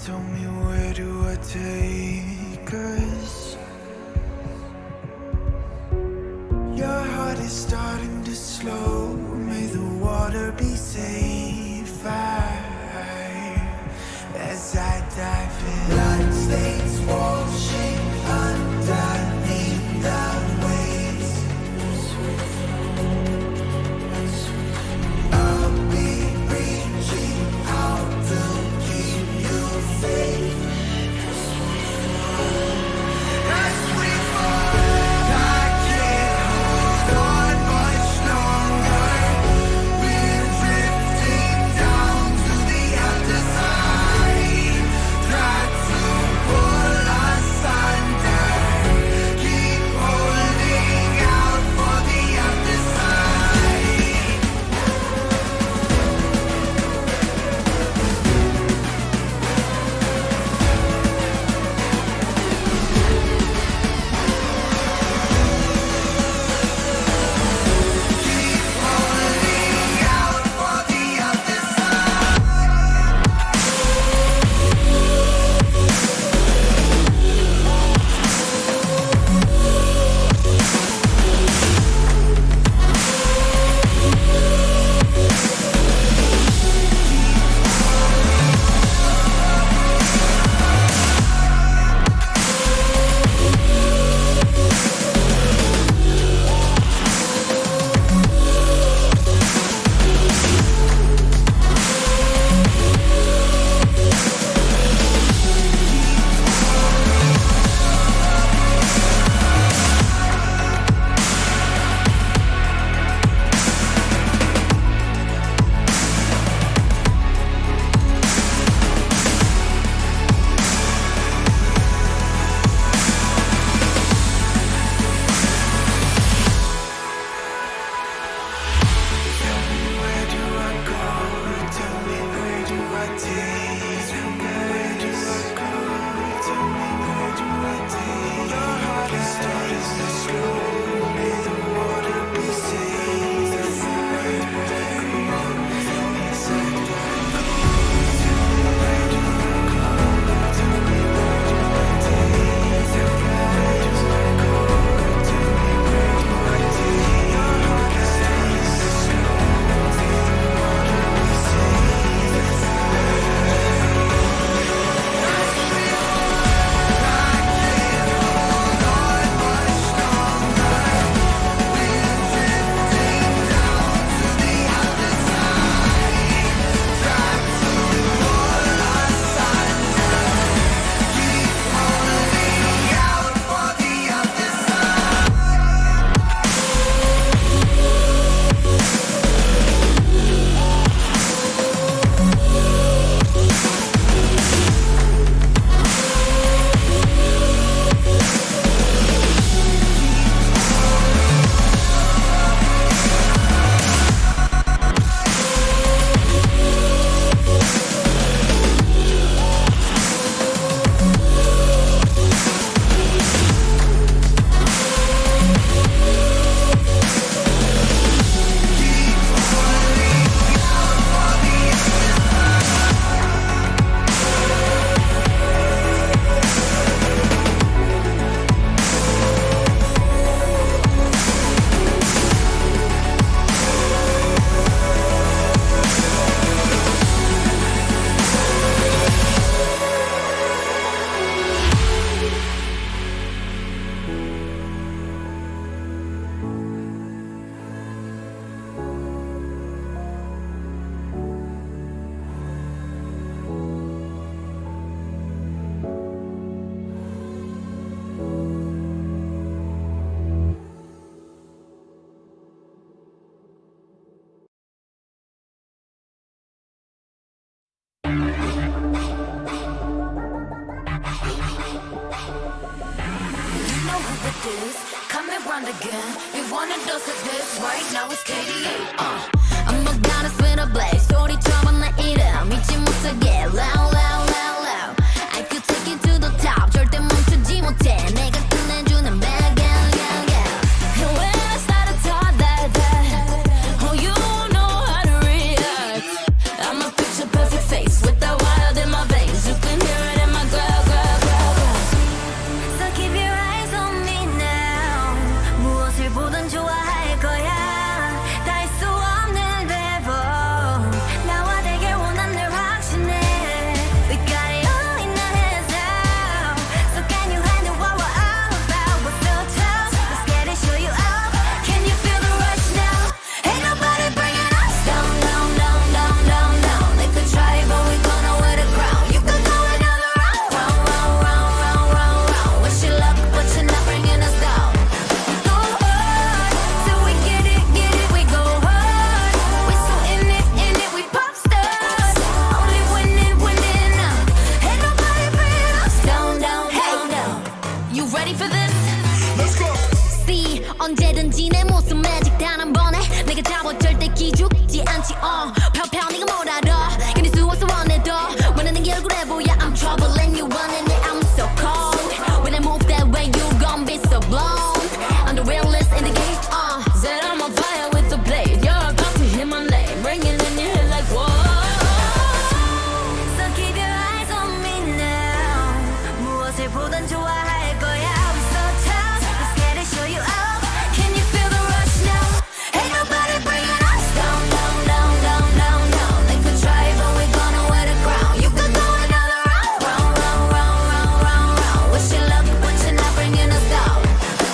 tell me where do I take us? Your heart is starting to slow. May the water be safe as I dive in. Bloodstains washing underneath the waves. I'll be reaching out to keep you safe. As we fall, I can't hold on much longer. We're drifting down to the other side. Try to pull us under. Keep holding out for the other side. Keep holding out for the other Where do I go? Tell me where do I take? Tell me where do I go? Tell me where do I take? Your heart is starting to slow. May the water be safe. Where do I go? Yes, I do. Tell me where do I go? Tell me where do I take? Tell me where do I go? Tell me where do I take? Your heart is starting to slow. May the water be safe. Come and run again. We wanna do this right now. It's KDA. I'm a goddess with a blaze. 소리처럼 나 이름 잊지 못하게. Loud, loud, loud, loud. I could take you to the top. 절대 멈추지 못해. 내가 끝내주는 bad girl, girl, girl. And when I started talk that, oh you know how to react. I'm a picture perfect face with that wild in my veins. You can hear 언제든지 내 모습 매직 단 한 번에 내가 잡아 절대 기죽지 않지 펴펴 네가 뭘 알아 괜히 수워서 원해도 원하는 게 얼굴에 보여 I'm trouble and you running it I'm so cold when I move that way you gon' be so blown I'm the realest in the game said I'm on fire with the blade you're about to hear my name ringing in your head like whoa so keep your eyes on me now 무엇을 보던 좋아할 거야 I'm so tough let's get it show you out can you feel the rush now ain't nobody bringing us down down down down down down they could try but we gonna wear the crown you could go another round round round round round round round wish you luck but you're not bringing us down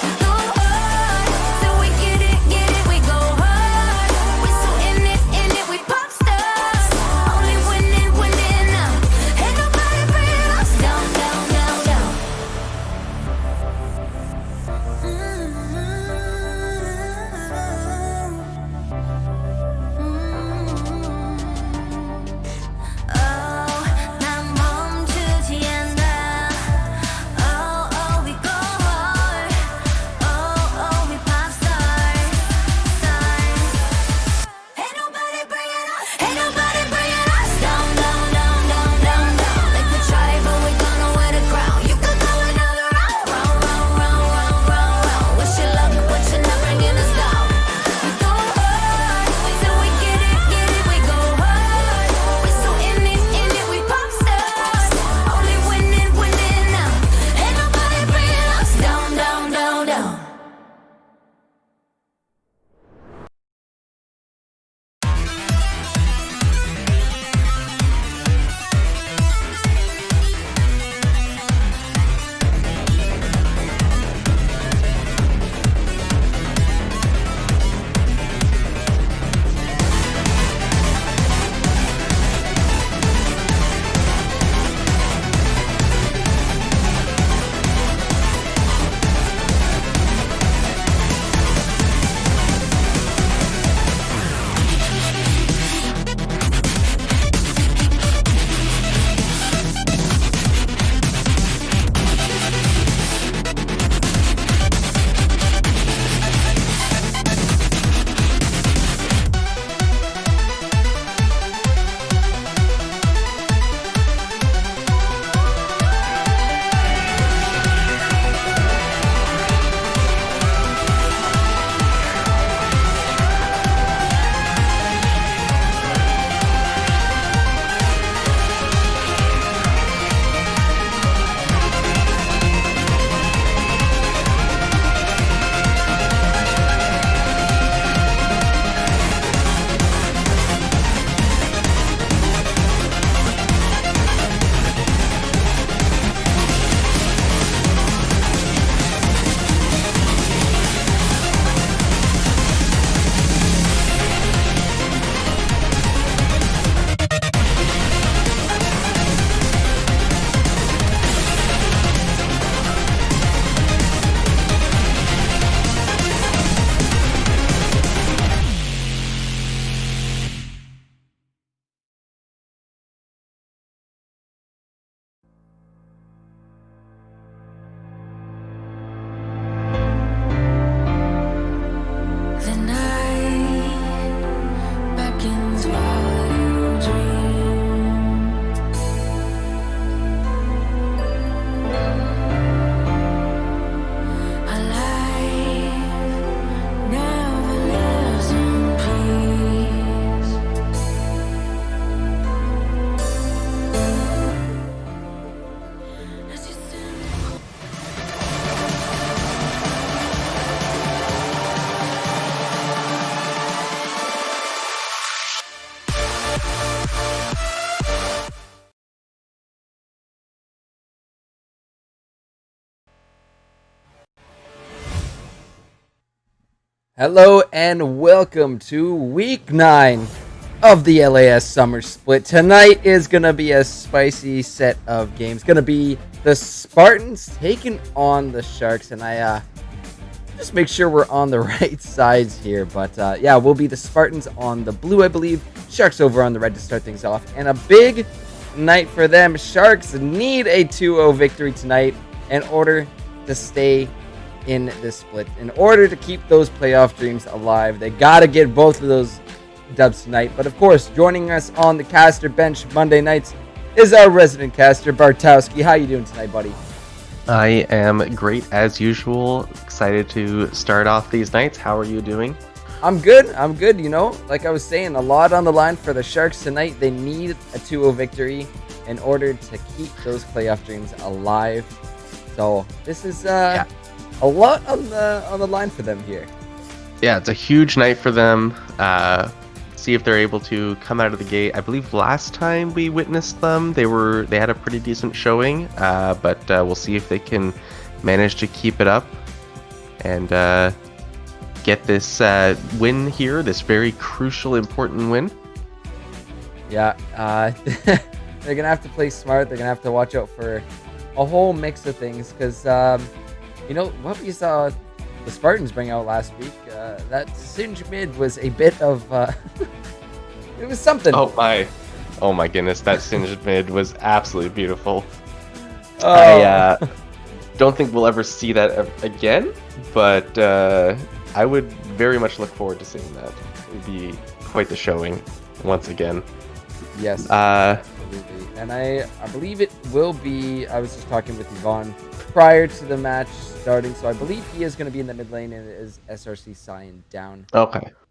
we go hard so we get it we go hard we so in it we pop stars only winning now ain't nobody bringing us down down down down 난 멈추지 않아 we go hard we pop stars ain't nobody bringing us down down down down down down they could try but we gonna wear the crown you could go another round round round round round round round wish you luck but you're not bringing us down we go hard so we get it we go hard we so in it we pop stars only winning now ain't nobody bringing us down down down down the night beckons while you dream a life never lives in peace as you stand Hello and welcome to week 9 of the LAS Summer Split. Tonight is going to be a spicy set of games. Going to be the Spartans taking on the Sharks. And I just make sure we're on the right sides here. But yeah, we'll be the Spartans on the blue, I believe. Sharks over on the red to start things off. And a big night for them. Sharks need a 2-0 victory tonight in order to stay in this split. In order to keep those playoff dreams alive, they got to get both of those dubs tonight. But of course, joining us on the caster bench Monday nights is our resident caster, Bartowski. How you doing tonight, buddy? I am great as usual. Excited to start off these nights. How are you doing? I'm good. You know, like I was saying, a lot on the line for the Sharks tonight. They need a 2-0 victory in order to keep those playoff dreams alive. So this is a lot on the line for them here. Yeah, it's a huge night for them. See if they're able to come out of the gate. I believe last time we witnessed them, they had a pretty decent showing, but we'll see if they can manage to keep it up and get this win here, this very crucial, important win. Yeah, they're gonna have to play smart. They're gonna have to watch out for a whole mix of things because you know what we saw the Spartans bring out last week. That Singe mid was a bit of it was something. Oh my goodness, that Singed mid was absolutely beautiful. Oh. I don't think we'll ever see that again, but I would very much look forward to seeing that. It would be quite the showing once again. Yes, absolutely. And I believe it will be. I was just talking with Yvonne prior to the match starting, so I believe he is going to be in the mid lane and it is SRC Cyan down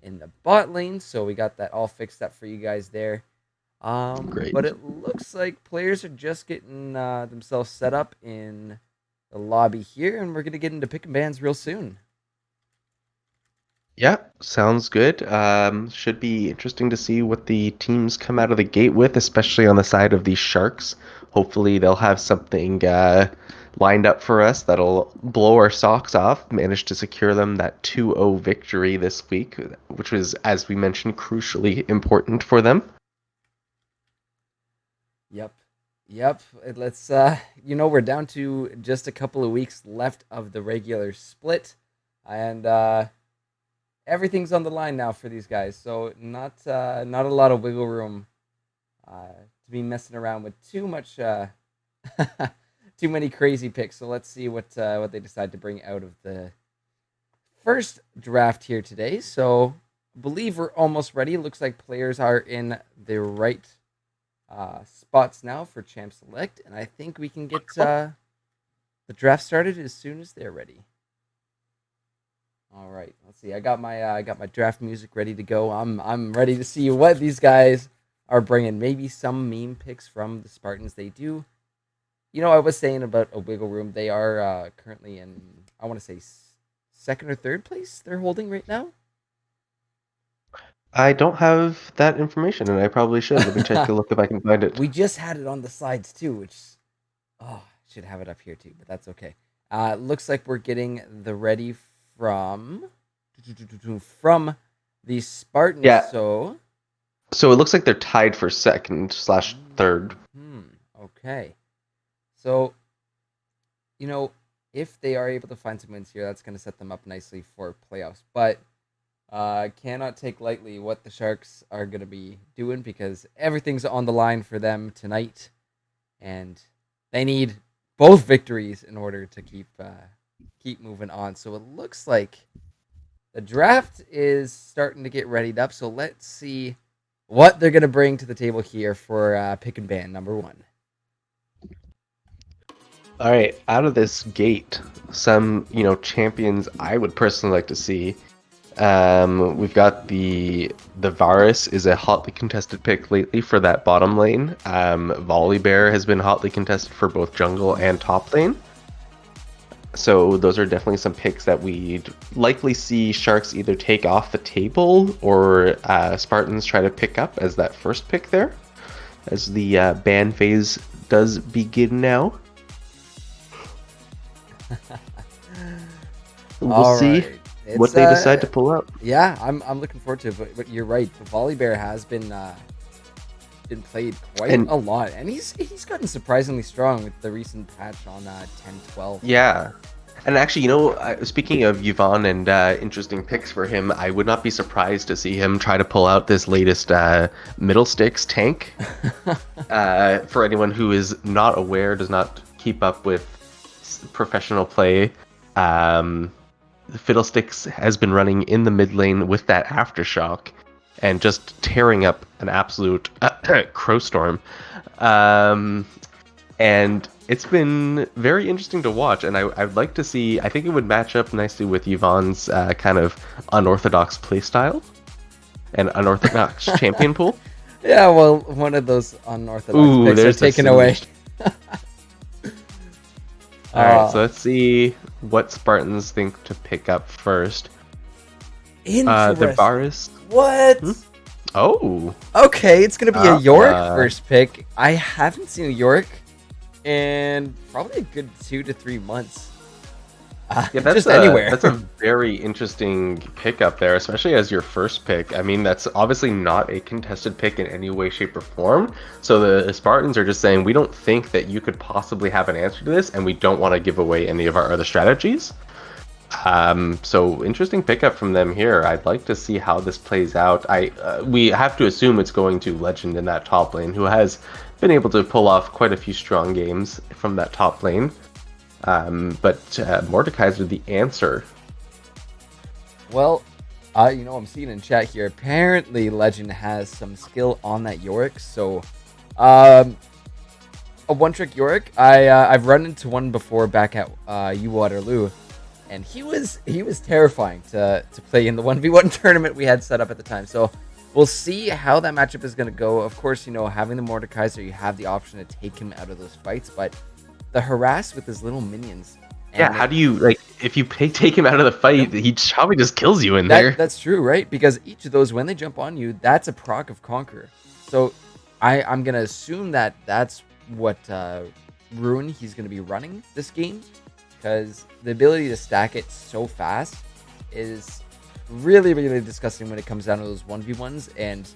in the bot lane. So we got that all fixed up for you guys there. Great. But it looks like players are just getting themselves set up in the lobby here, and we're going to get into pick and bans real soon. Yeah, sounds good. Should be interesting to see what the teams come out of the gate with, especially on the side of these Sharks. Hopefully they'll have something lined up for us that'll blow our socks off, manage to secure them that 2-0 victory this week, which was, as we mentioned, crucially important for them. Yep. Let's you know, we're down to just a couple of weeks left of the regular split, and everything's on the line now for these guys. So not a lot of wiggle room to be messing around with too much too many crazy picks. So let's see what they decide to bring out of the first draft here today. So I believe we're almost ready. Looks like players are in the right spots now for Champ Select, and I think we can get the draft started as soon as they're ready. All right, let's see. I got my draft music ready to go. I'm ready to see what these guys are bringing. Maybe some meme picks from the Spartans. They do. You know, I was saying about a wiggle room. They are currently in, I want to say, second or third place. They're holding right now. I don't have that information, and I probably should. Let me take a look if I can find it. We just had it on the sides too, which I should have it up here too, but that's okay. Looks like we're getting the ready from the Spartans. Yeah. So it looks like they're tied for second/third. Okay. So, you know, if they are able to find some wins here, that's going to set them up nicely for playoffs. But cannot take lightly what the Sharks are going to be doing because everything's on the line for them tonight, and they need both victories in order to keep moving on. So it looks like the draft is starting to get readied up. So let's see what they're going to bring to the table here for pick and ban number 1. All right, out of this gate, some champions I would personally like to see. We've got the Varus is a hotly contested pick lately for that bottom lane. Volibear has been hotly contested for both jungle and top lane. So those are definitely some picks that we'd likely see Sharks either take off the table or Spartans try to pick up as that first pick there, as the ban phase does begin now. We'll see what they decide to pull up. Yeah, I'm looking forward to it. But you're right. The Volibear has been played quite a lot, and he's gotten surprisingly strong with the recent patch on 10-12. Yeah, and actually, speaking of Yvonne and interesting picks for him, I would not be surprised to see him try to pull out this latest middle sticks tank. For anyone who is not aware, does not keep up with professional play, Fiddlesticks has been running in the mid lane with that Aftershock and just tearing up an absolute crowstorm. And it's been very interesting to watch, and I'd like to see. I think it would match up nicely with Yvonne's kind of unorthodox playstyle and unorthodox champion pool. Yeah, well, one of those unorthodox Ooh, picks are there's taken a away. All right, so let's see what Spartans think to pick up first. Interesting. The Varus. What? Oh. Okay, it's gonna be a York Uh, first pick. I haven't seen a York in probably a good 2 to 3 months. Yeah, that's just anywhere. That's a very interesting pickup there, especially as your first pick. I mean, that's obviously not a contested pick in any way, shape, or form. So the Spartans are just saying, we don't think that you could possibly have an answer to this, and we don't want to give away any of our other strategies. So interesting pickup from them here. I'd like to see how this plays out. We have to assume it's going to Legend in that top lane, who has been able to pull off quite a few strong games from that top lane. But Mordekaiser, the answer. Well, I'm seeing in chat here. Apparently, Legend has some skill on that Yorick. So, a one-trick Yorick. I've run into one before back at U Waterloo, and he was terrifying to play in the 1v1 tournament we had set up at the time. So we'll see how that matchup is going to go. Of course, having the Mordekaiser, you have the option to take him out of those fights, but the harass with his little minions. Yeah, how do you, if you take him out of the fight, he probably just kills you in there. That's true, right? Because each of those, when they jump on you, that's a proc of Conquer. So I'm going to assume that that's what Ruin he's going to be running this game, because the ability to stack it so fast is really, really disgusting when it comes down to those 1v1s. And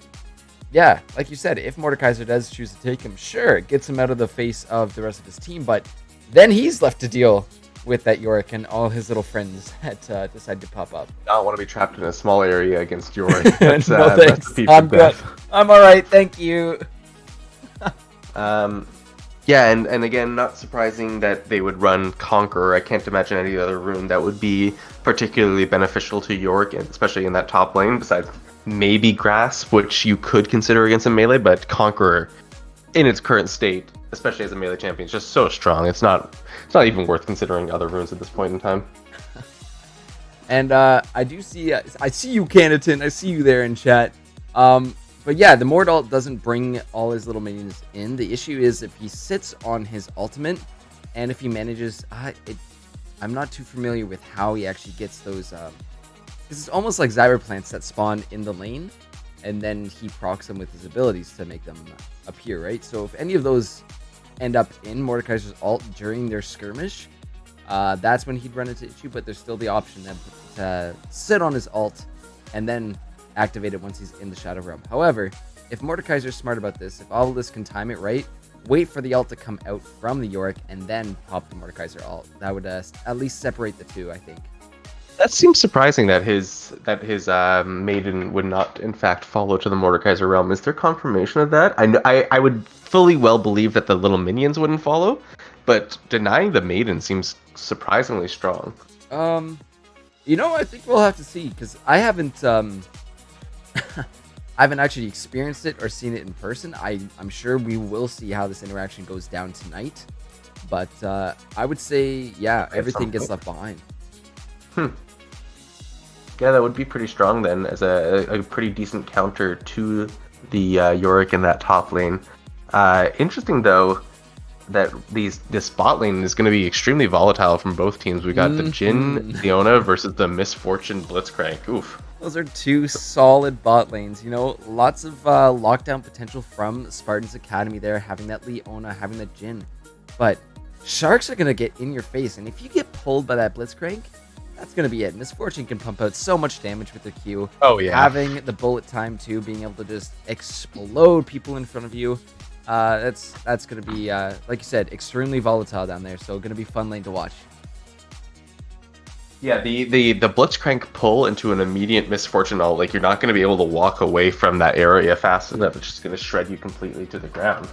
yeah, like you said, if Mordekaiser does choose to take him, sure, it gets him out of the face of the rest of his team, but then he's left to deal with that Yorick and all his little friends that decide to pop up. I don't want to be trapped in a small area against Yorick. That's, No, that's thanks. a piece I'm of good. death. I'm alright, thank you. Yeah, and again, not surprising that they would run Conqueror. I can't imagine any other rune that would be particularly beneficial to Yorick, especially in that top lane, besides maybe Grasp, which you could consider against a melee, but Conqueror, in its current state, especially as a melee champion, is just so strong. It's not even worth considering other runes at this point in time. And I do see, I see you, Canaton. I see you there in chat. But yeah, the Mordalt doesn't bring all his little minions in. The issue is if he sits on his ultimate, and if he manages, I'm not too familiar with how he actually gets those. Because it's almost like Zyber plants that spawn in the lane, and then he procs them with his abilities to make them appear, right? So if any of those end up in Mordekaiser's ult during their skirmish, that's when he'd run into issue. But there's still the option to sit on his ult and then activate it once he's in the Shadow Realm. However, if Mordekaiser's smart about this, if Obelisk can time it right, wait for the ult to come out from the Yorick and then pop the Mordekaiser ult. That would at least separate the two, I think. That seems surprising that his maiden would not, in fact, follow to the Mordekaiser realm. Is there confirmation of that? I would fully well believe that the little minions wouldn't follow, but denying the maiden seems surprisingly strong. I think we'll have to see, because I haven't I haven't actually experienced it or seen it in person. I'm sure we will see how this interaction goes down tonight, but I would say, yeah, everything gets left behind. Yeah, that would be pretty strong then, as a pretty decent counter to the Yorick in that top lane. Interesting though that this bot lane is going to be extremely volatile from both teams. We got the Jhin Leona versus the Misfortune Blitzcrank. Oof. Those are two solid bot lanes. Lots of lockdown potential from Spartan's Academy there, having that Leona, having that Jhin. But Sharks are going to get in your face, and if you get pulled by that Blitzcrank, that's going to be it. Misfortune can pump out so much damage with their Q. Oh, yeah. Having the bullet time, too, being able to just explode people in front of you. That's going to be, like you said, extremely volatile down there. So going to be fun lane to watch. Yeah, the Blitzcrank pull into an immediate Misfortune ult, like you're not going to be able to walk away from that area fast enough. It's just going to shred you completely to the ground.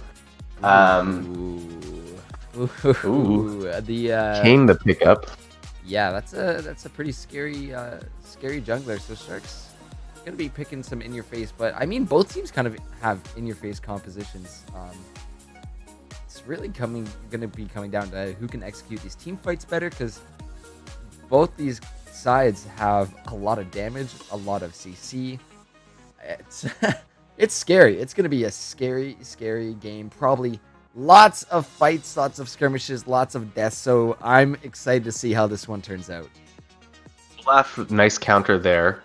Ooh. Kane the pickup. Yeah, that's a pretty scary scary jungler. So Shark's gonna be picking some in your face, but I mean both teams kind of have in your face compositions. It's really gonna be coming down to who can execute these team fights better, because both these sides have a lot of damage, a lot of CC. It's it's scary. It's gonna be a scary game. Probably lots of fights, lots of skirmishes, lots of deaths. So I'm excited to see how this one turns out. Nice counter there.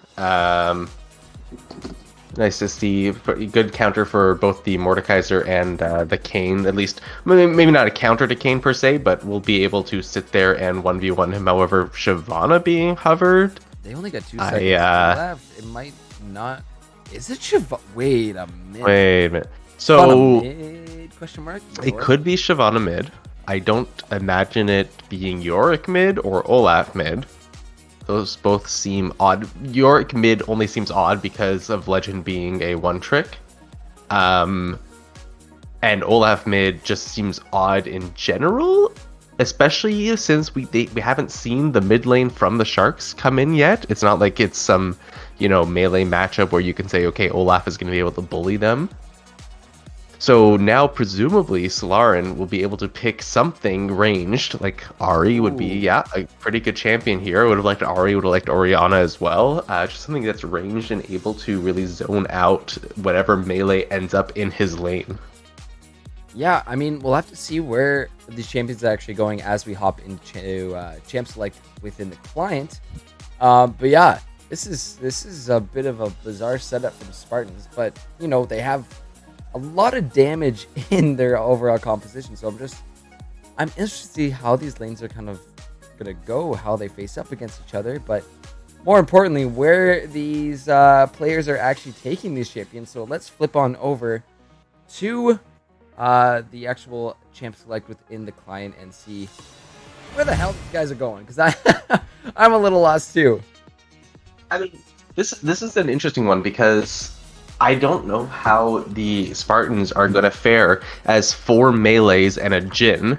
Nice to see. Good counter for both the Mordekaiser and the Kayn. At least, maybe not a counter to Kayn per se, but we'll be able to sit there and 1v1 him. However, Shyvana being hovered. They only got 2 seconds left. It might not. Is it Shyvana? Wait a minute. So, mid, question mark? It could be Shyvana mid. I don't imagine it being Yorick mid or Olaf mid. Those both seem odd. Yorick mid only seems odd because of Legend being a one-trick. And Olaf mid just seems odd in general, especially since we haven't seen the mid lane from the Sharks come in yet. It's not like it's some, melee matchup where you can say, okay, Olaf is going to be able to bully them. So now, presumably, Solaren will be able to pick something ranged, like Ahri would be, a pretty good champion here. I would have liked Ahri, would have liked Orianna as well. Just something that's ranged and able to really zone out whatever melee ends up in his lane. Yeah, I mean, we'll have to see where these champions are actually going as we hop into Champ Select within the client. But yeah, this is a bit of a bizarre setup from Spartans, but, they have a lot of damage in their overall composition. So I'm interested to see how these lanes are kind of gonna go, how they face up against each other, but more importantly, where these players are actually taking these champions. So let's flip on over to the actual Champ Select within the client and see where the hell these guys are going, because I'm a little lost too. I mean, this is an interesting one because I don't know how the Spartans are going to fare as 4 melees and a Jhin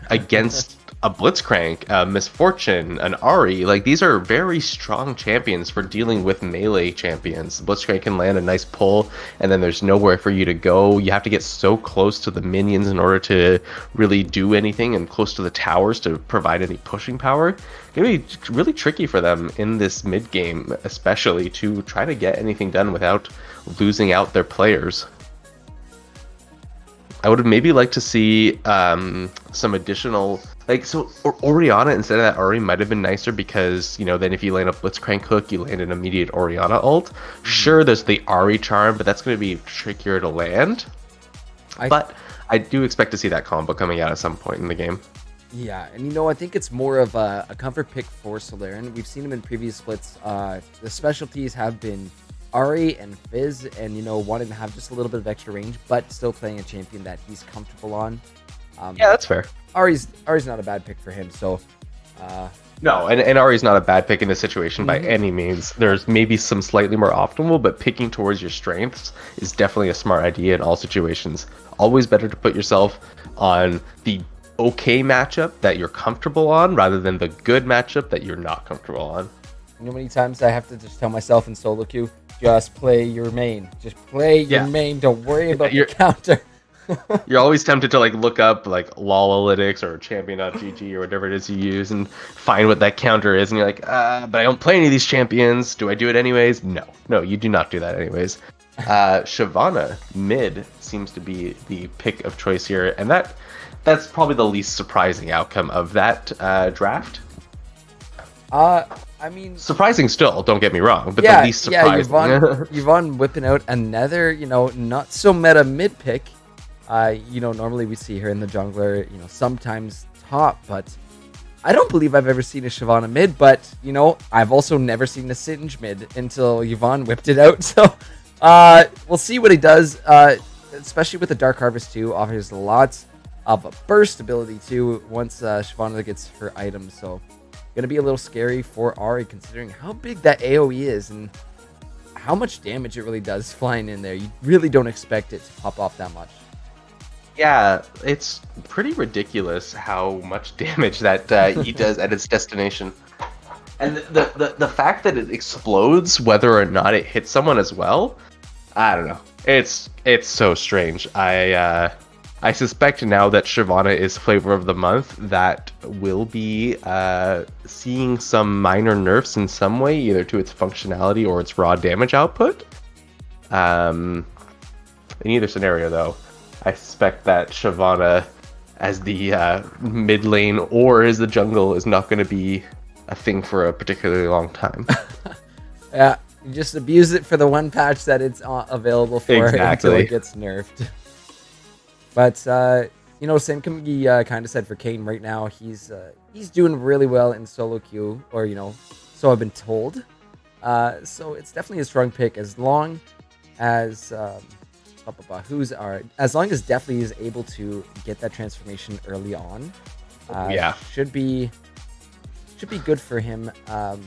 against a Blitzcrank, a Misfortune, an Ahri. Like, these are very strong champions for dealing with melee champions. Blitzcrank can land a nice pull, and then there's nowhere for you to go. You have to get so close to the minions in order to really do anything, and close to the towers to provide any pushing power. It's going to be really tricky for them in this mid game, especially to try to get anything done without losing out their players. I would have maybe liked to see some additional, Orianna instead of that Ahri might have been nicer, because then if you land a Blitzcrank hook, you land an immediate Orianna ult. Sure, there's the Ahri charm, but that's going to be trickier to land. But I do expect to see that combo coming out at some point in the game. Yeah, and I think it's more of a comfort pick for Solaren. We've seen him in previous splits. The specialties have been Ahri and Fizz, and wanting to have just a little bit of extra range, but still playing a champion that he's comfortable on. Yeah, that's fair. Ahri's not a bad pick for him. So, no, and Ahri's not a bad pick in this situation by any means. There's maybe some slightly more optimal, but picking towards your strengths is definitely a smart idea in all situations. Always better to put yourself on the okay matchup that you're comfortable on, rather than the good matchup that you're not comfortable on. You know how many times I have to just tell myself in solo queue, just play your main. Just play your main. Don't worry about your counter. You're always tempted to look up LOLalytics or champion.gg or whatever it is you use and find what that counter is, and you're like, but I don't play any of these champions. Do I do it anyways? No, you do not do that anyways. Shyvana mid seems to be the pick of choice here, and that's probably the least surprising outcome of that draft. I mean, surprising still, don't get me wrong, but the least surprising. Yvonne whipping out another, not so meta mid pick. Normally we see her in the jungler, sometimes top, but I don't believe I've ever seen a Shyvana mid, but, I've also never seen a Singe mid until Yvonne whipped it out, so, we'll see what he does, especially with the Dark Harvest too, offers lots of a burst ability too, once Shyvana gets her items, so gonna be a little scary for Ahri, considering how big that AoE is and how much damage it really does flying in there. You really don't expect it to pop off that much. Yeah, it's pretty ridiculous how much damage that he does at its destination. And the fact that it explodes, whether or not it hits someone as well, I don't know. It's so strange. I suspect now that Shyvana is flavor of the month, that will be seeing some minor nerfs in some way, either to its functionality or its raw damage output. In either scenario, though, I suspect that Shyvana, as the mid lane or as the jungle, is not going to be a thing for a particularly long time. Yeah, you just abuse it for the one patch that it's available for until Exactly. it gets nerfed. But same can be kind of said for Kane right now. He's doing really well in solo queue, or so I've been told. So it's definitely a strong pick as long as as long as Deathly is able to get that transformation early on. Yeah. should be good for him. I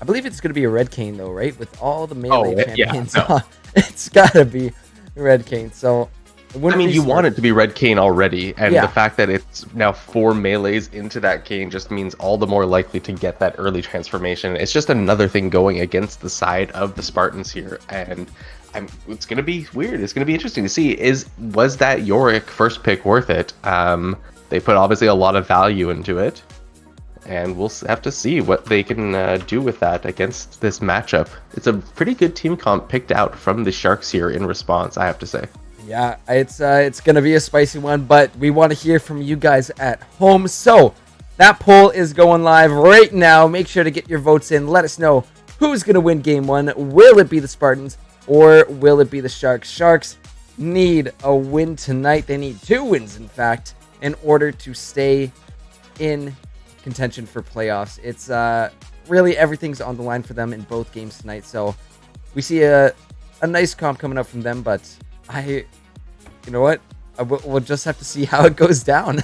believe it's going to be a red cane though, right? With all the melee champions, no. It's got to be red cane. So it I wouldn't mean, be you smart. want it to be red cane already, and Yeah. the fact that it's now 4 melees into that cane just means all the more likely to get that early transformation. It's just another thing going against the side of the Spartans here, and it's going to be weird. It's going to be interesting to see. Was that Yorick first pick worth it? They put obviously a lot of value into it, and we'll have to see what they can do with that against this matchup. It's a pretty good team comp picked out from the Sharks here in response, I have to say. Yeah, it's gonna be a spicy one, but we want to hear from you guys at home. So that poll is going live right now. Make sure to get your votes in. Let us know who's gonna win game one. Will it be the Spartans or will it be the Sharks? Sharks need a win tonight. They need 2 wins, in fact, in order to stay in contention for playoffs. It's really everything's on the line for them in both games tonight. So we see a nice comp coming up from them, but you know what? We'll just have to see how it goes down.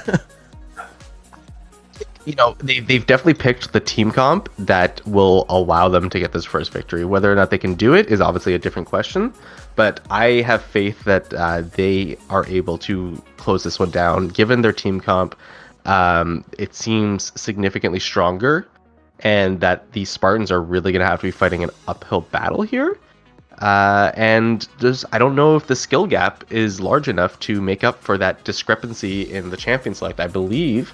They've definitely picked the team comp that will allow them to get this first victory. Whether or not they can do it is obviously a different question, but I have faith that they are able to close this one down. Given their team comp, it seems significantly stronger, and that the Spartans are really going to have to be fighting an uphill battle here. And I don't know if the skill gap is large enough to make up for that discrepancy in the champion select. I believe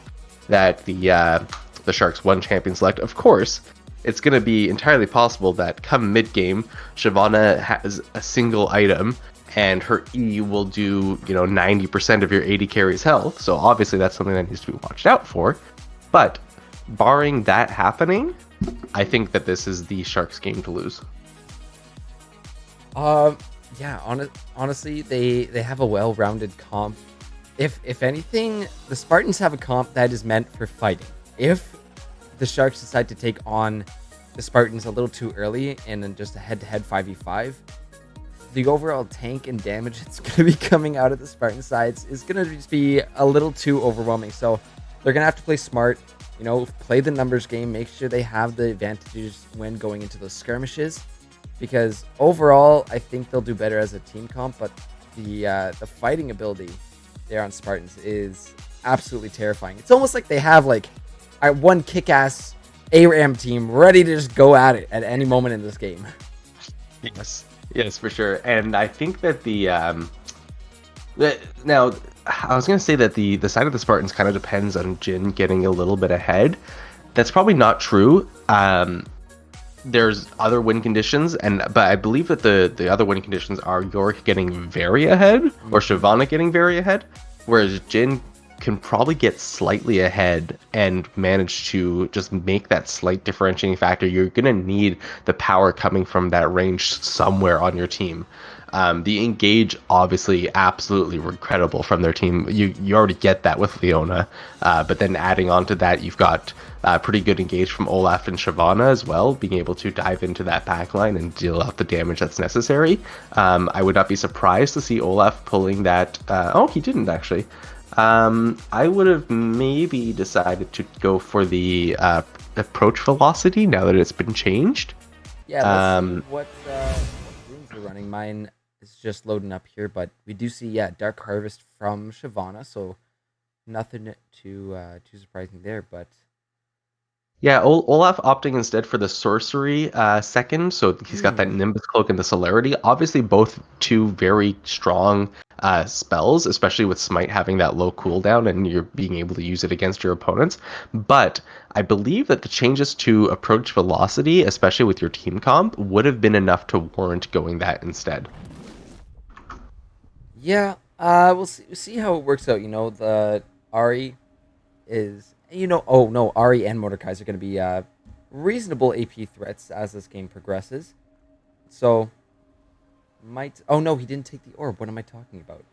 that the Sharks won champion select. Of course, it's going to be entirely possible that come mid game, Shyvana has a single item and her E will do 90% of your 80 carries health. So obviously that's something that needs to be watched out for. But barring that happening, I think that this is the Sharks game to lose. Yeah, honestly, they have a well-rounded comp. If anything, the Spartans have a comp that is meant for fighting. If the Sharks decide to take on the Spartans a little too early and then just a head-to-head 5v5, the overall tank and damage that's going to be coming out of the Spartan sides is going to just be a little too overwhelming. So they're going to have to play smart, play the numbers game, make sure they have the advantages when going into those skirmishes. Because overall, I think they'll do better as a team comp, but the fighting ability there on Spartans is absolutely terrifying. It's almost like they have one kick-ass ARAM team ready to just go at it at any moment in this game. Yes, for sure. And I think that now I was gonna say that the side of the Spartans kind of depends on Jhin getting a little bit ahead. That's probably not true. There's other win conditions, but I believe that the other win conditions are Yorick getting very ahead or Shyvana getting very ahead, whereas Jhin can probably get slightly ahead and manage to just make that slight differentiating factor. You're gonna need the power coming from that range somewhere on your team. The engage, obviously, absolutely incredible from their team. You already get that with Leona, but then adding on to that, you've got pretty good engage from Olaf and Shyvana as well, being able to dive into that backline and deal out the damage that's necessary. I would not be surprised to see Olaf pulling that. He didn't actually. I would have maybe decided to go for the approach velocity now that it's been changed. Yeah, let's see what runes we're running. Mine is just loading up here, but we do see Dark Harvest from Shyvana, so nothing too surprising there. But Yeah, Olaf opting instead for the sorcery second, so he's got that Nimbus Cloak and the Celerity. Obviously, both two very strong spells, especially with Smite having that low cooldown and you're being able to use it against your opponents. But I believe that the changes to approach velocity, especially with your team comp, would have been enough to warrant going that instead. Yeah, we'll see how it works out. The Ari is, oh no, Ari and Mordekaiser are going to be reasonable AP threats as this game progresses. So, oh no, he didn't take the orb. What am I talking about?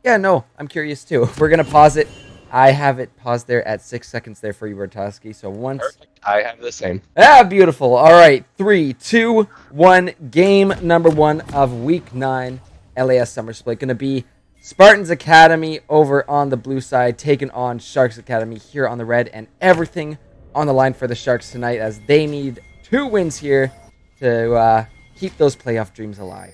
Yeah, no, I'm curious too. We're going to pause it. I have it paused there at 6 seconds there for you, Bertoski. So once. Perfect. I have the same. Ah, beautiful. All right, 3, 2, 1. Game number 1 of Week 9 LAS Summer Split. Going to be Spartans Academy over on the blue side, taking on Sharks Academy here on the red, and everything on the line for the Sharks tonight as they need 2 wins here to keep those playoff dreams alive.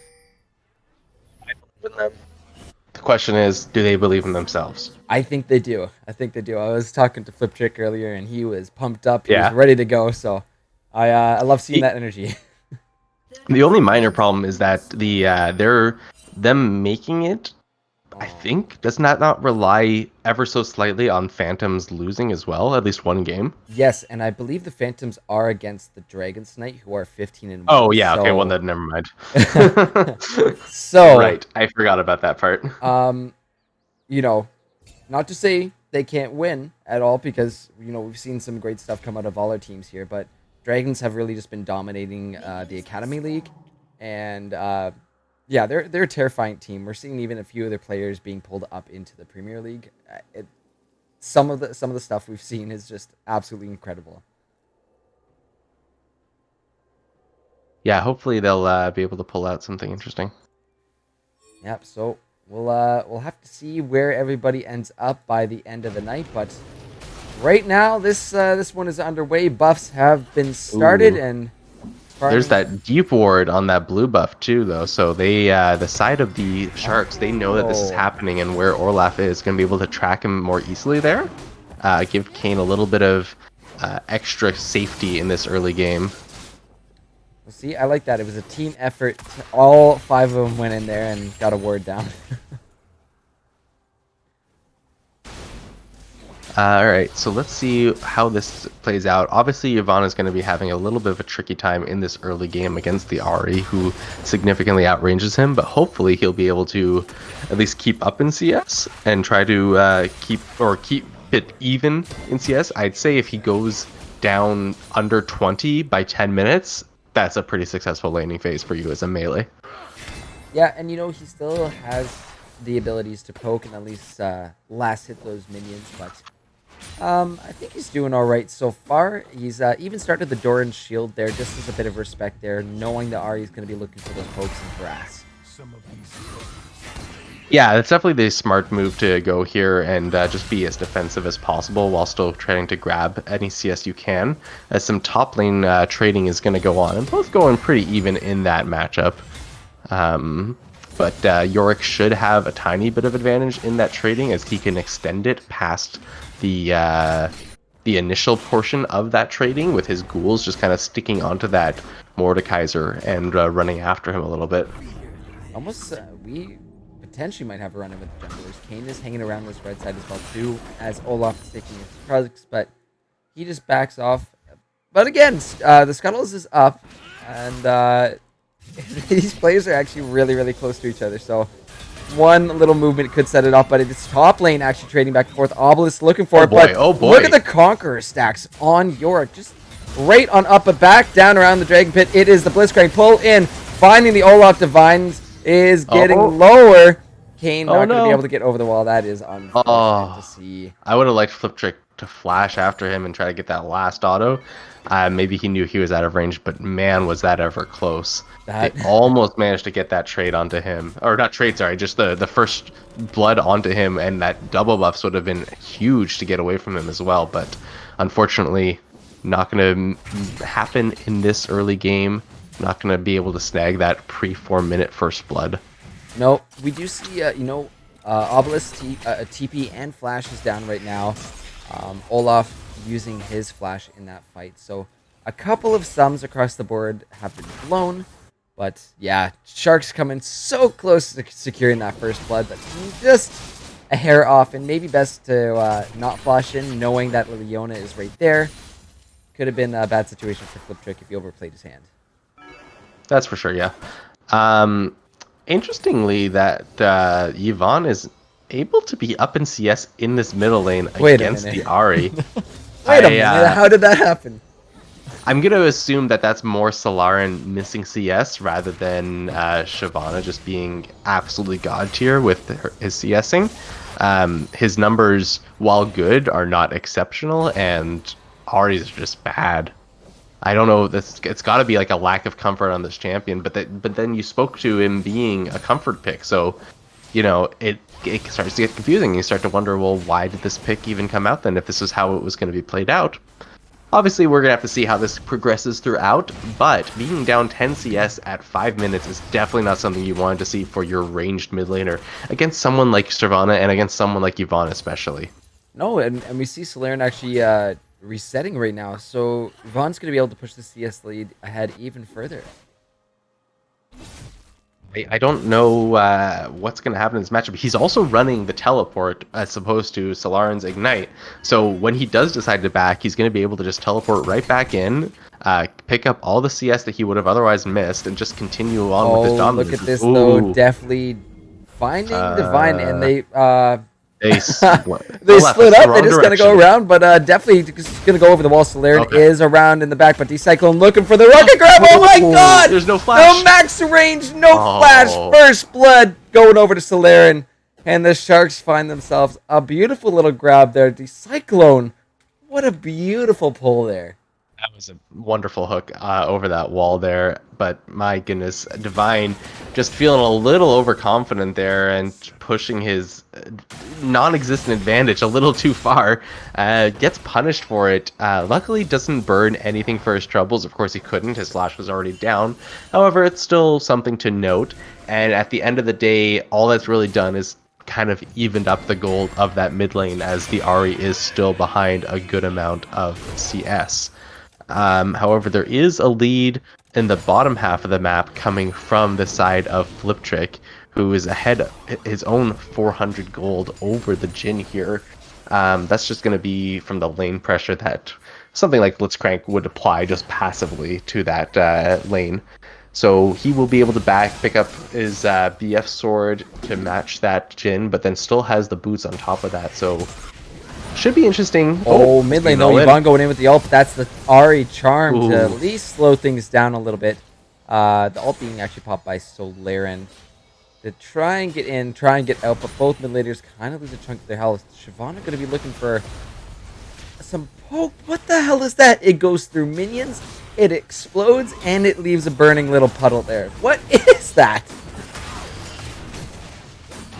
The question is, do they believe in themselves? I think they do. I was talking to Flip Trick earlier, and he was pumped up. He Yeah. was ready to go. So I love seeing that energy. The only minor problem is that them making it, I think, does not rely ever so slightly on Phantoms losing as well, at least one game. Yes, and I believe the Phantoms are against the Dragons tonight, who are 15-1. Oh yeah, so... okay, well then never mind. So right, I forgot about that part. Not to say they can't win at all, because we've seen some great stuff come out of all our teams here, but Dragons have really just been dominating the Academy League, and yeah, they're a terrifying team. We're seeing even a few of their players being pulled up into the Premier League. Some of the stuff we've seen is just absolutely incredible. Yeah, hopefully they'll be able to pull out something interesting. Yep. So we'll have to see where everybody ends up by the end of the night, but right now this one is underway. Buffs have been started. Ooh. And there's that deep ward on that blue buff too, though. So they, the side of the Sharks, they know that this is happening and where Orlaf is going to be able to track him more easily there. Give Kane a little bit of extra safety in this early game. Well, see, I like that. It was a team effort. All 5 of them went in there and got a ward down. All right, so let's see how this plays out. Obviously, Yvonne is going to be having a little bit of a tricky time in this early game against the Ari, who significantly outranges him, but hopefully he'll be able to at least keep up in CS and try to keep it even in CS. I'd say if he goes down under 20 by 10 minutes, that's a pretty successful laning phase for you as a melee. Yeah, and he still has the abilities to poke and at least last hit those minions, but I think he's doing all right so far. He's even started the Doran shield there, just as a bit of respect there, knowing that Ari is going to be looking for those pokes and grass. Yeah, that's definitely the smart move to go here and just be as defensive as possible while still trying to grab any CS you can, as some top lane trading is going to go on, and both going pretty even in that matchup. But Yorick should have a tiny bit of advantage in that trading, as he can extend it past the initial portion of that trading, with his ghouls just kind of sticking onto that Mordekaiser and running after him a little bit. Almost, we potentially might have a run-in with the junglers. Kane is hanging around this red side as well too, as Olaf is taking his products, but he just backs off. But again, the Scuttles is up, and these players are actually really, really close to each other, so one little movement could set it off, but it's top lane actually trading back and forth. Obelisk looking for it, but look at the Conqueror stacks on Yorick, just right on up, but back down around the Dragon Pit. It is the Blitzcrank pull in, finding the Olaf Divines is getting lower. Kane not going to be able to get over the wall. That is unfortunate to see. I would have liked Flip Trick to flash after him and try to get that last auto. Maybe he knew he was out of range, but man, was that ever close. They almost managed to get that trade onto him. Or not trade, sorry, just the first blood onto him, and that double buffs would have been huge to get away from him as well, but unfortunately not going to happen in this early game. Not going to be able to snag that pre-4 minute first blood. No, we do see, Obelisk TP and Flash is down right now. Olaf using his flash in that fight. So a couple of sums across the board have been blown. But yeah, Sharks coming so close to securing that first blood, but just a hair off, and maybe best to not flash in, knowing that Leona is right there. Could have been a bad situation for Fliptrick if he overplayed his hand. That's for sure, yeah. Interestingly, that Yvonne is able to be up in CS in this middle lane against the Ahri. Wait a minute, how did that happen? I'm going to assume that that's more Solaren missing CS rather than Shyvana just being absolutely god tier with his CSing. His numbers, while good, are not exceptional, and Ahri's are just bad. I don't know. It's got to be like a lack of comfort on this champion, but then you spoke to him being a comfort pick, so you know it starts to get confusing. You start to wonder, well, why did this pick even come out then if this is how it was going to be played out? Obviously, we're going to have to see how this progresses throughout, but being down 10 CS at 5 minutes is definitely not something you wanted to see for your ranged mid laner against someone like Shyvana and against someone like Yvonne especially. No, and we see Solaren actually resetting right now, so Yvonne's going to be able to push the CS lead ahead even further. I don't know what's going to happen in this matchup. He's also running the teleport as opposed to Solaren's Ignite. So when he does decide to back, he's going to be able to just teleport right back in, pick up all the CS that he would have otherwise missed, and just continue on with his dominance. Look at this, though. Definitely finding Divine, and they split up. They're just going to go around, but definitely just going to go over the wall. Solaren is around in the back, but Decyclone looking for the rocket grab. Oh my god! There's no flash. No max range, no flash. First blood going over to Solaren, and the Sharks find themselves a beautiful little grab there. Decyclone, what a beautiful pull there. That was a wonderful hook over that wall there, but my goodness, Divine just feeling a little overconfident there and pushing his non-existent advantage a little too far, gets punished for it. Luckily doesn't burn anything for his troubles. Of course he couldn't, his flash was already down. However, it's still something to note, and at the end of the day, all that's really done is kind of evened up the gold of that mid lane, as the Ahri is still behind a good amount of CS. However, there is a lead in the bottom half of the map coming from the side of Fliptrick, who is ahead of his own 400 gold over the Jhin here. That's just going to be from the lane pressure that something like Blitzcrank would apply just passively to that lane. So he will be able to pick up his BF sword to match that Jhin, but then still has the boots on top of that, so should be interesting. Mid lane though, Yvonne going in with the ult. That's the Ahri charm to at least slow things down a little bit. The ult being actually popped by Solaren to try and get in, try and get out, but both mid laners kind of lose a chunk of their health. Shyvana going to be looking for some poke. What the hell is that? It goes through minions, it explodes, and it leaves a burning little puddle there. What is that?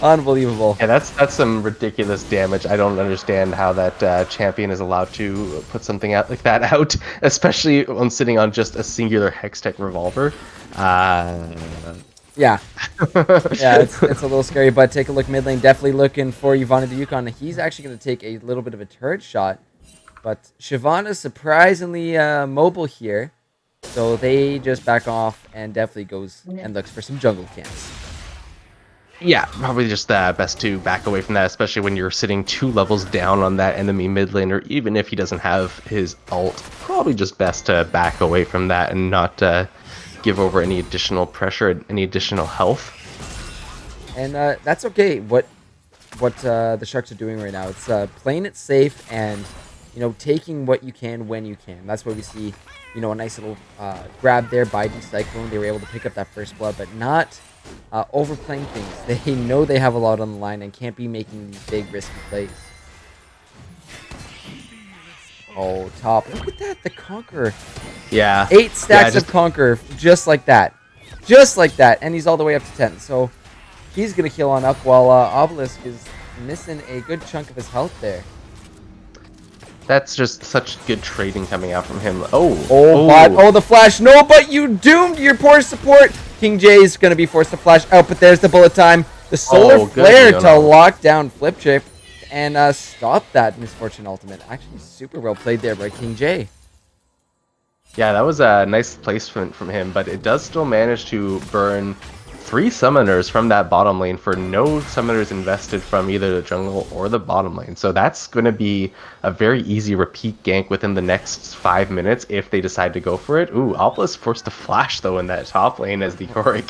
Unbelievable. Yeah, that's some ridiculous damage. I don't understand how that champion is allowed to put something out like that out, especially when sitting on just a singular Hextech revolver. Yeah. Yeah, it's a little scary, but take a look mid lane. Definitely looking for Yvonne the Yukon. He's actually going to take a little bit of a turret shot, but Shyvana is surprisingly mobile here, so they just back off and definitely goes and looks for some jungle camps. Yeah, probably just best to back away from that, especially when you're sitting 2 levels down on that enemy mid laner, even if he doesn't have his ult. Probably just best to back away from that and not give over any additional pressure, any additional health. And that's okay. What the Sharks are doing right now, it's playing it safe and, you know, taking what you can when you can. That's why we see, you know, a nice little grab there by Decyclone. They were able to pick up that first blood, but not overplaying things. They know they have a lot on the line and can't be making big risky plays. Oh, top. Look at that, the Conqueror. Yeah. 8 stacks of Conqueror, just like that. Just like that. And he's all the way up to 10. So he's going to heal on up while Obelisk is missing a good chunk of his health there. That's just such good trading coming out from him. Oh, the flash. No, but you doomed your poor support. King J is going to be forced to flash out, but there's the bullet time. The solar flare to lock down Fliptrick. and stop that Misfortune ultimate. Actually, super well played there by King J. Yeah, that was a nice placement from him, but it does still manage to burn 3 summoners from that bottom lane for no summoners invested from either the jungle or the bottom lane. So that's going to be a very easy repeat gank within the next 5 minutes if they decide to go for it. Ooh, Obelisk forced to flash though in that top lane as the Yorick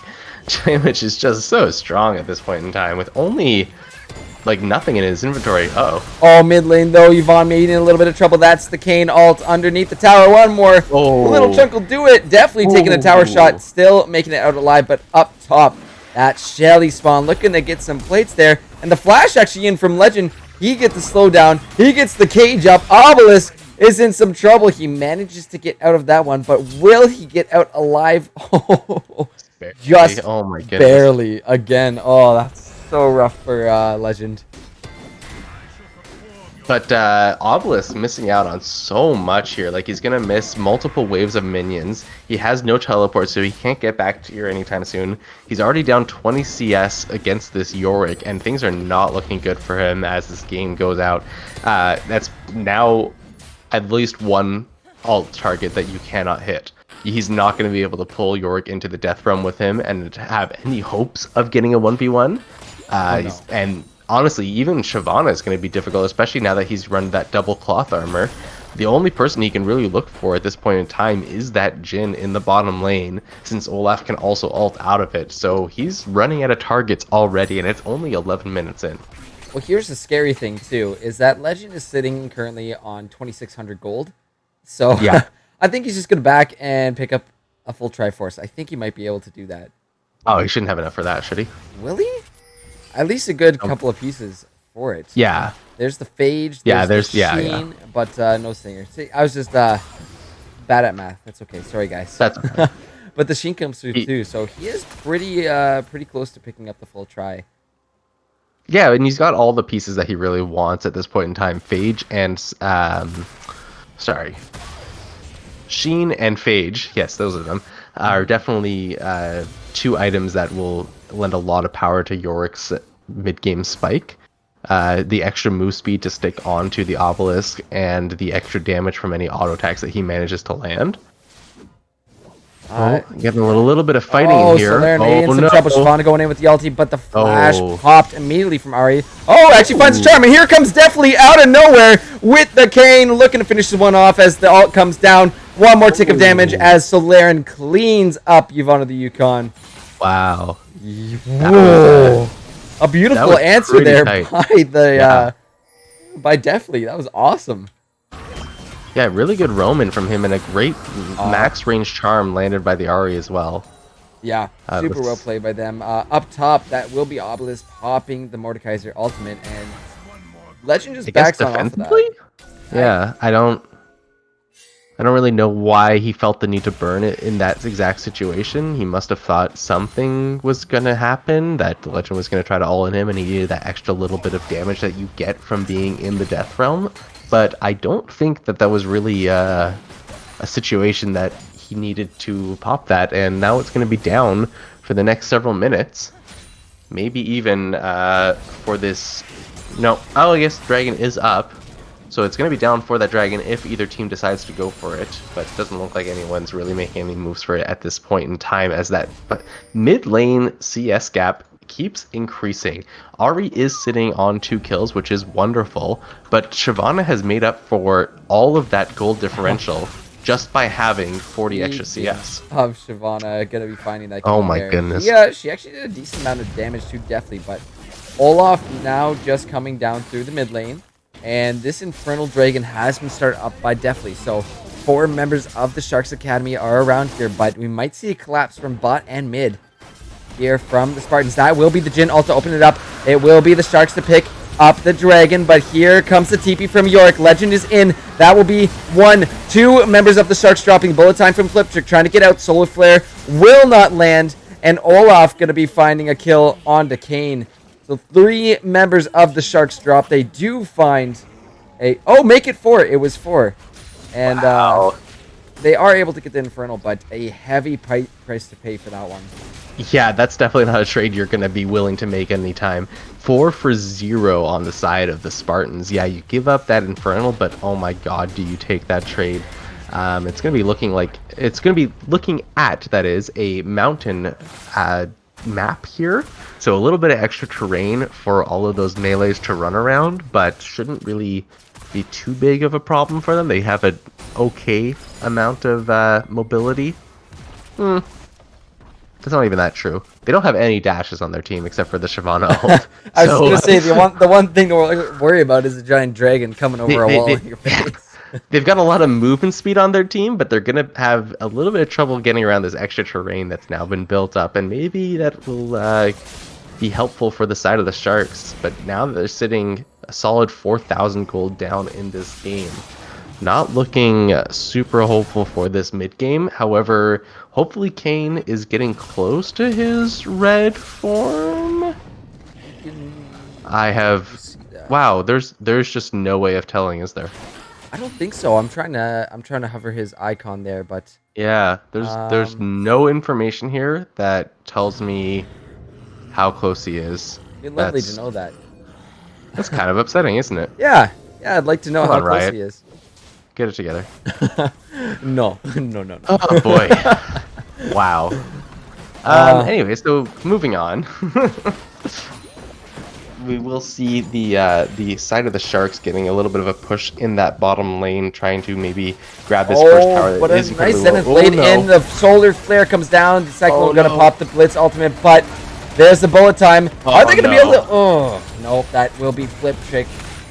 damage is just so strong at this point in time with only like nothing in his inventory. Oh, mid lane though, Yvonne made in a little bit of trouble. That's the Kane ult underneath the tower. One more little chunk will do it. Definitely taking a tower shot, still making it out alive, but up top, that Shelly spawn looking to get some plates there. And the flash actually in from Legend. He gets the slowdown. He gets the cage up. Obelisk is in some trouble. He manages to get out of that one, but will he get out alive? Just oh my goodness. barely again. Oh, that's so rough for Legend. But Obelisk missing out on so much here. Like, he's going to miss multiple waves of minions. He has no teleport, so he can't get back to here anytime soon. He's already down 20 CS against this Yorick, and things are not looking good for him as this game goes out. That's now at least one ult target that you cannot hit. He's not going to be able to pull Yorick into the death realm with him and have any hopes of getting a 1v1. And honestly, even Shyvana is going to be difficult, especially now that he's run that double cloth armor. The only person he can really look for at this point in time is that Jhin in the bottom lane, since Olaf can also ult out of it. So he's running out of targets already, and it's only 11 minutes in. Well, here's the scary thing, too, is that Legend is sitting currently on 2,600 gold. So yeah. I think he's just going to back and pick up a full Triforce. I think he might be able to do that. Oh, he shouldn't have enough for that, should he? Will he? At least a good couple of pieces for it. Yeah. There's the Phage. There's the Sheen, but no Stinger. See, I was just bad at math. That's okay. Sorry, guys. That's okay. But the Sheen comes through too, so he is pretty close to picking up the full try. Yeah, and he's got all the pieces that he really wants at this point in time. Phage and Sheen and Phage, yes, those are them, are definitely 2 items that will lend a lot of power to Yorick's mid-game spike. The extra move speed to stick onto the Obelisk and the extra damage from any auto attacks that he manages to land. Getting a little bit of fighting in here. So they're in some trouble. Shyvana going in with the ulti, but the flash popped immediately from Ari. Actually finds a charm, and here comes Definitely out of nowhere with the Kane, looking to finish the one off as the ult comes down. One more tick of damage as Solaren cleans up Yvonne of the Yukon. Wow. Whoa. A beautiful answer there by Definitely. That was awesome. Yeah, really good Roman from him and a great max range charm landed by the Ahri as well. Yeah, super well played by them. Up top, that will be Obelisk popping the Mordekaiser ultimate, and Legend just backs on off of that. Yeah, I don't really know why he felt the need to burn it in that exact situation. He must have thought something was going to happen, that the Legend was going to try to all in him, and he needed that extra little bit of damage that you get from being in the Death Realm. But I don't think that was really a situation that he needed to pop that, and now it's going to be down for the next several minutes. Maybe even for this... No, I guess Dragon is up. So it's going to be down for that Dragon if either team decides to go for it. But it doesn't look like anyone's really making any moves for it at this point in time, as that mid-lane CS gap keeps increasing. Ahri is sitting on 2 kills, which is wonderful, but Shyvana has made up for all of that gold differential just by having 40 extra CS. Of Shyvana gonna be finding that. Oh my goodness. Yeah, she actually did a decent amount of damage too, definitely, but Olaf now just coming down through the mid lane, and this Infernal Dragon has been started up by Definitely. So 4 members of the Sharks Academy are around here, but we might see a collapse from bot and mid here from the Spartans. That will be the Jhin ult to open it up. It will be the Sharks to pick up the Dragon, but here comes the TP from Yorick. Legend is in. That will be 2 members of the Sharks dropping. Bullet time from Fliptrick trying to get out. Solar Flare will not land, and Olaf going to be finding a kill onto Kane. So 3 members of the Sharks drop. They do find a... make it 4. It was 4. And they are able to get the Infernal, but a heavy price to pay for that one. Yeah, that's definitely not a trade you're going to be willing to make anytime. 4 for 0 on the side of the Spartans. Yeah, you give up that Infernal, but oh my god, do you take that trade? It's going to be looking like, it's going to be looking at, that is, a mountain map here. So a little bit of extra terrain for all of those melees to run around, but shouldn't really be too big of a problem for them. They have an okay amount of mobility. That's not even that true. They don't have any dashes on their team except for the Shyvana ult. I was gonna say the one thing to worry about is a giant dragon coming over a wall in your face. They've got a lot of movement speed on their team, but they're gonna have a little bit of trouble getting around this extra terrain that's now been built up, and maybe that will be helpful for the side of the Sharks. But now that they're sitting a solid 4,000 gold down in this game, not looking super hopeful for this mid game. However, hopefully Kane is getting close to his red form. I have. Wow, there's just no way of telling, is there? I don't think so. I'm trying to hover his icon there, but yeah, there's no information here that tells me how close he is. It'd be lovely to know that. That's kind of upsetting, isn't it? Yeah, I'd like to know Come how on, close Riot. he is. Get it together. No. Oh boy. Wow. Anyway, so moving on. We will see the side of the Sharks getting a little bit of a push in that bottom lane, trying to maybe grab this first tower. But That a is nice incredibly Zenith low. blade no. in. The solar flare comes down. The Cyclone gonna no. pop the Blitz ultimate, but there's the bullet time. Are they gonna be able no. to? Oh, nope. That will be flip trick,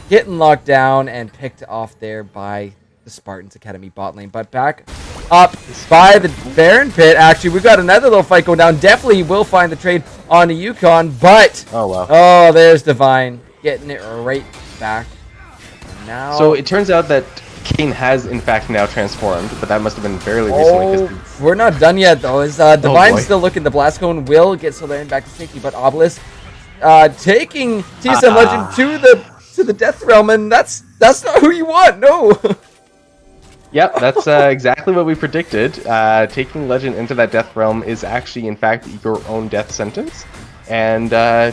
getting locked down and picked off there by the Spartans Academy bot lane. But back up by the Baron Pit. Actually, we've got another little fight going down. Definitely will find the trade on the Yukon, but Oh wow. oh, there's Divine getting it right back. And now, So it turns out that Kane has in fact now transformed, but that must have been fairly recently. 'Cause we're not done yet though. Is Divine's boy. still looking? The Blast Cone will get Solarian back to safety, but Obelisk taking TSM Legend to the Death Realm, and that's not who you want. No. Yep, that's exactly what we predicted. Taking Legend into that death realm is actually, in fact, your own death sentence. And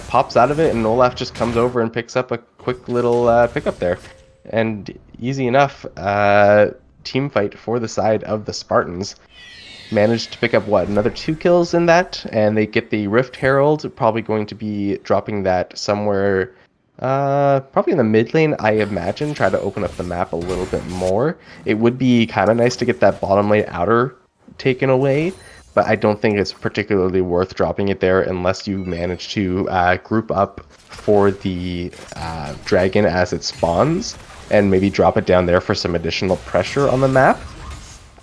pops out of it, and Olaf just comes over and picks up a quick little pickup there. And easy enough, team fight for the side of the Spartans. Managed to pick up, what, another 2 kills in that? And they get the Rift Herald, probably going to be dropping that somewhere... probably in the mid lane, I imagine. Try to open up the map a little bit more. It would be kind of nice to get that bottom lane outer taken away, but I don't think it's particularly worth dropping it there unless you manage to group up for the dragon as it spawns and maybe drop it down there for some additional pressure on the map.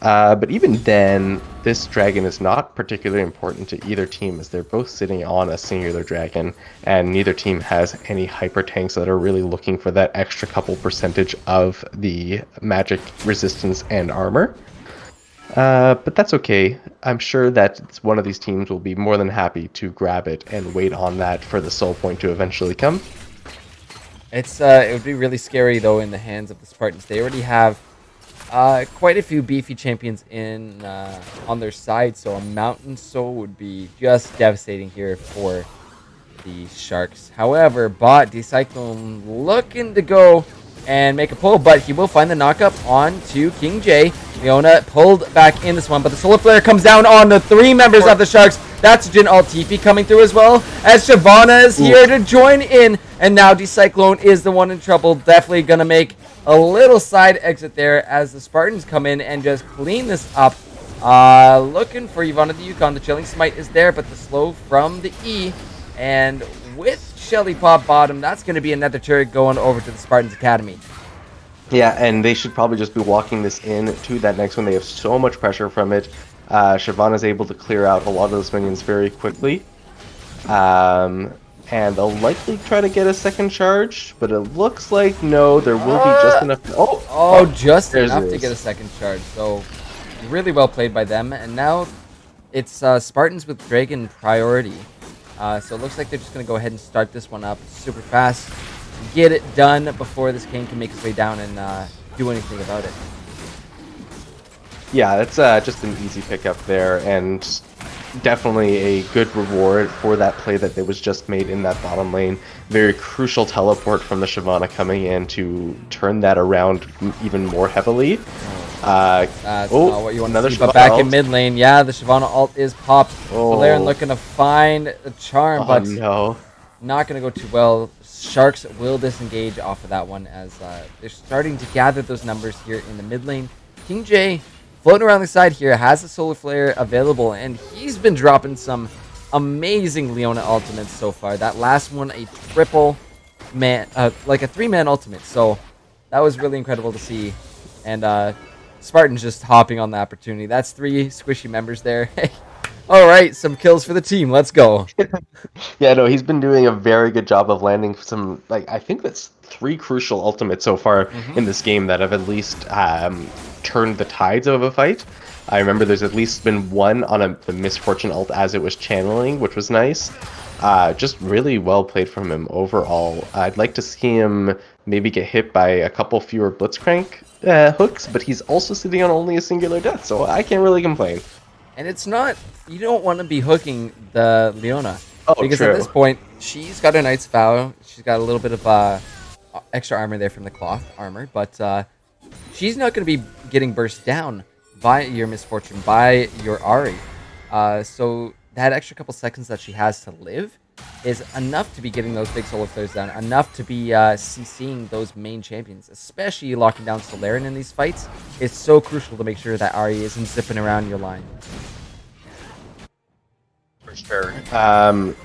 But even then, this dragon is not particularly important to either team, as they're both sitting on a singular dragon, and neither team has any hyper tanks that are really looking for that extra couple percentage of the magic resistance and armor. But that's okay. I'm sure that one of these teams will be more than happy to grab it and wait on that for the soul point to eventually come. It would be really scary though in the hands of the Spartans. They already have quite a few beefy champions in on their side, so a Mountain Soul would be just devastating here for the Sharks. However, bot Cyclone looking to go and make a pull, but he will find the knockup onto King J. Leona pulled back in this one, but the Solar Flare comes down on the 3 members of the Sharks. That's Jin Alt TP coming through as well, as Shyvana is here to join in, and now Cyclone is the one in trouble. Definitely gonna make a little side exit there as the Spartans come in and just clean this up. Looking for Ivana the Yukon. The Chilling Smite is there, but the slow from the E. And with Shelly Pop bottom, that's going to be another turret going over to the Spartans Academy. Yeah, and they should probably just be walking this in to that next one. They have so much pressure from it. Shyvana is able to clear out a lot of those minions very quickly. And they'll likely try to get a second charge, but it looks like no, there will be just enough. Just There's enough it to is. get a second charge. So really well played by them. And now it's Spartans with Dragon priority. So it looks like they're just going to go ahead and start this one up super fast. Get it done before this Kane can make his way down and do anything about it. Yeah, that's just an easy pickup there, and definitely a good reward for that play that was just made in that bottom lane. Very crucial teleport from the Shyvana coming in to turn that around even more heavily. That's not what you want to another see, but Shyvana back ult. in mid lane, yeah, the Shyvana ult is popped. Valerian Oh, looking to find a charm, oh but no. not going to go too well. Sharks will disengage off of that one as they're starting to gather those numbers here in the mid lane. King J floating around the side here has a Solar Flare available, and he's been dropping some amazing Leona ultimates so far. That last one, a triple man, like a 3-man ultimate. So that was really incredible to see. And Spartan's just hopping on the opportunity. That's 3 squishy members there. All right, some kills for the team. Let's go. Yeah, no, he's been doing a very good job of landing some, like, I think that's 3 crucial ultimates so far in this game that have at least turned the tides of a fight. I remember there's at least been one on the Misfortune ult as it was channeling, which was nice. Just really well played from him overall. I'd like to see him maybe get hit by a couple fewer Blitzcrank hooks, but he's also sitting on only a singular death, so I can't really complain. And it's not, you don't want to be hooking the Leona. Oh, Because true. at this point, she's got a Knight's Vow. She's got a little bit of extra armor there from the cloth armor. But she's not going to be getting burst down by your Misfortune, by your Ari. So that extra couple seconds that she has to live is enough to be getting those big solar flares down. Enough to be CCing those main champions. Especially locking down Solarian in these fights. It's so crucial to make sure that Ari isn't zipping around your line. For sure. And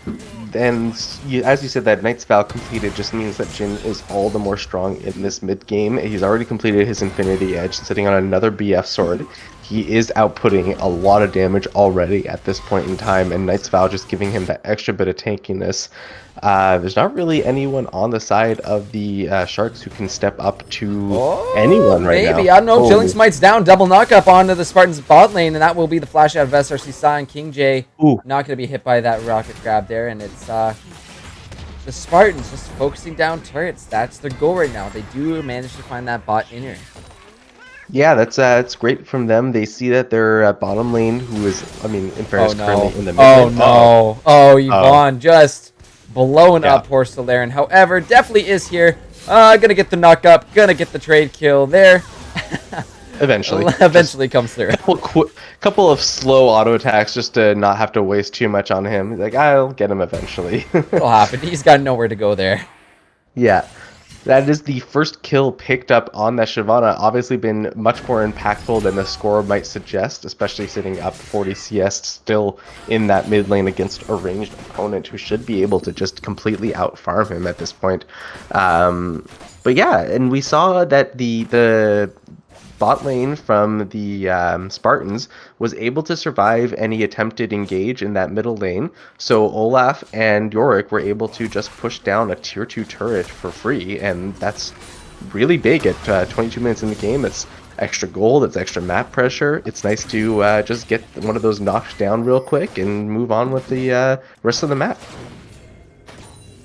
as you said, that Knight's Vow completed just means that Jhin is all the more strong in this mid game. He's already completed his Infinity Edge, sitting on another BF sword. He is outputting a lot of damage already at this point in time, and Knight's Vow just giving him that extra bit of tankiness. There's not really anyone on the side of the Sharks who can step up to anyone right now. Maybe, I don't know. Chilling Smite's down. Double knockup onto the Spartans bot lane, and that will be the flash out of SRC Sai, and King J not going to be hit by that rocket grab there, and it's the Spartans just focusing down turrets. That's their goal right now. They do manage to find that bot inner. Yeah, it's great from them. They see that their bottom lane, who is, I mean, in fairness, currently in the mid Oh lane. no. Oh, Yvonne just blowing up poor Solarian. However, definitely is here. Gonna get the knock up. Gonna get the trade kill there. Eventually. Eventually comes through. Couple of slow auto attacks just to not have to waste too much on him. He's like, I'll get him eventually. It'll happen. He's got nowhere to go there. Yeah. That is the first kill picked up on that Shyvana. Obviously been much more impactful than the score might suggest, especially sitting up 40 CS still in that mid lane against a ranged opponent who should be able to just completely out-farm him at this point. But yeah, and we saw that the bot lane from the Spartans was able to survive any attempted engage in that middle lane, so Olaf and Yorick were able to just push down a tier 2 turret for free, and that's really big at 22 minutes in the game. It's extra gold, it's extra map pressure. It's nice to just get one of those knocked down real quick and move on with the rest of the map.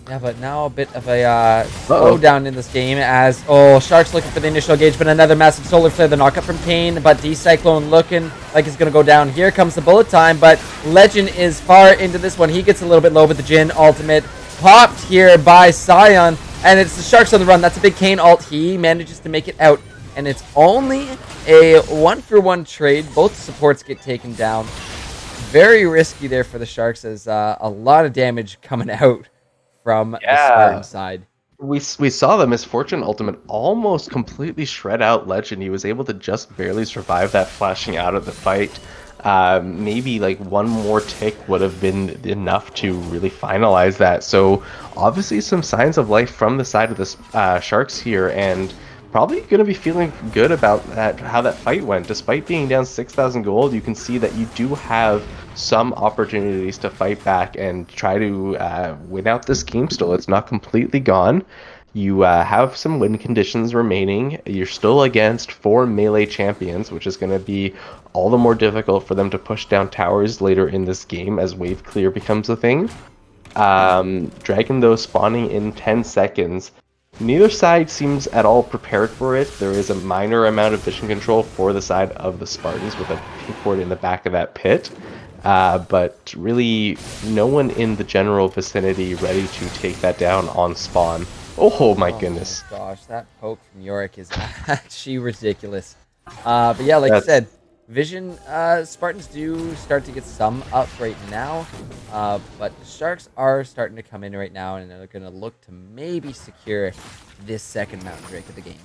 Yeah, but now a bit of a slowdown in this game as, Sharks looking for the initial engage, but another massive solar flare, the knockup from Kane, but D-Cyclone looking like it's going to go down. Here comes the bullet time, but Legend is far into this one. He gets a little bit low, but the Jhin ultimate popped here by Sion, and it's the Sharks on the run. That's a big Kane ult. He manages to make it out, and it's only a 1-for-1 trade. Both supports get taken down. Very risky there for the Sharks as a lot of damage coming out from the Spartan side. We saw the Misfortune ultimate almost completely shred out Legend. He was able to just barely survive that flashing out of the fight. Maybe like one more tick would have been enough to really finalize that. So obviously some signs of life from the side of the Sharks here, and probably going to be feeling good about how that fight went. Despite being down 6,000 gold, you can see that you do have some opportunities to fight back and try to win out this game still. It's not completely gone. You have some win conditions remaining. You're still against 4 melee champions, which is going to be all the more difficult for them to push down towers later in this game as wave clear becomes a thing. Dragon, though, spawning in 10 seconds neither side seems at all prepared for it. There is a minor amount of vision control for the side of the Spartans with a pink ward in the back of that pit. But really, no one in the general vicinity ready to take that down on spawn. Oh my goodness. My gosh, that poke from Yorick is actually ridiculous. But yeah, like I That's- said, Vision, Spartans do start to get some up right now. But the Sharks are starting to come in right now, and they're going to look to maybe secure this second Mountain Drake of the game.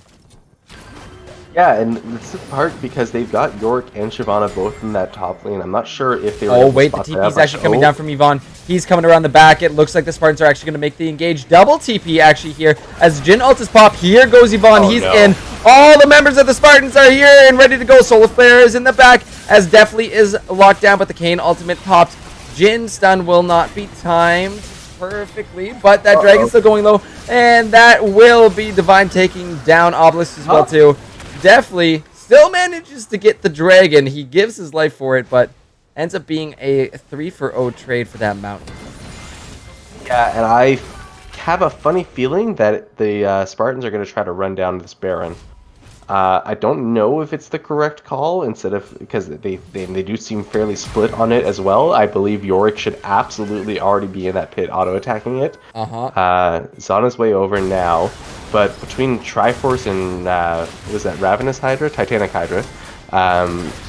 Yeah, and it's the part because they've got York and Shyvana both in that top lane. I'm not sure if they were Oh, able to wait, the spot that TP is out. actually coming down from Yvonne. He's coming around the back. It looks like the Spartans are actually going to make the engage. Double TP actually here as Jin ult is popped. Here goes Yvonne. Oh, He's no. in. All the members of the Spartans are here and ready to go. Solar Flare is in the back as Deathly is locked down, but the Kane ultimate popped. Jin stun will not be timed perfectly, but that Dragon's still going low, and that will be Divine taking down Obelisk as well too. Deathly still manages to get the Dragon. He gives his life for it, but ends up being a 3-for-0 trade for that Mountain. Yeah, and I have a funny feeling that the Spartans are going to try to run down this Baron. I don't know if it's the correct call instead of because they do seem fairly split on it as well. I believe Yorick should absolutely already be in that pit auto attacking it. It's on his way over now, but between Triforce and was that Ravenous Hydra, Titanic Hydra,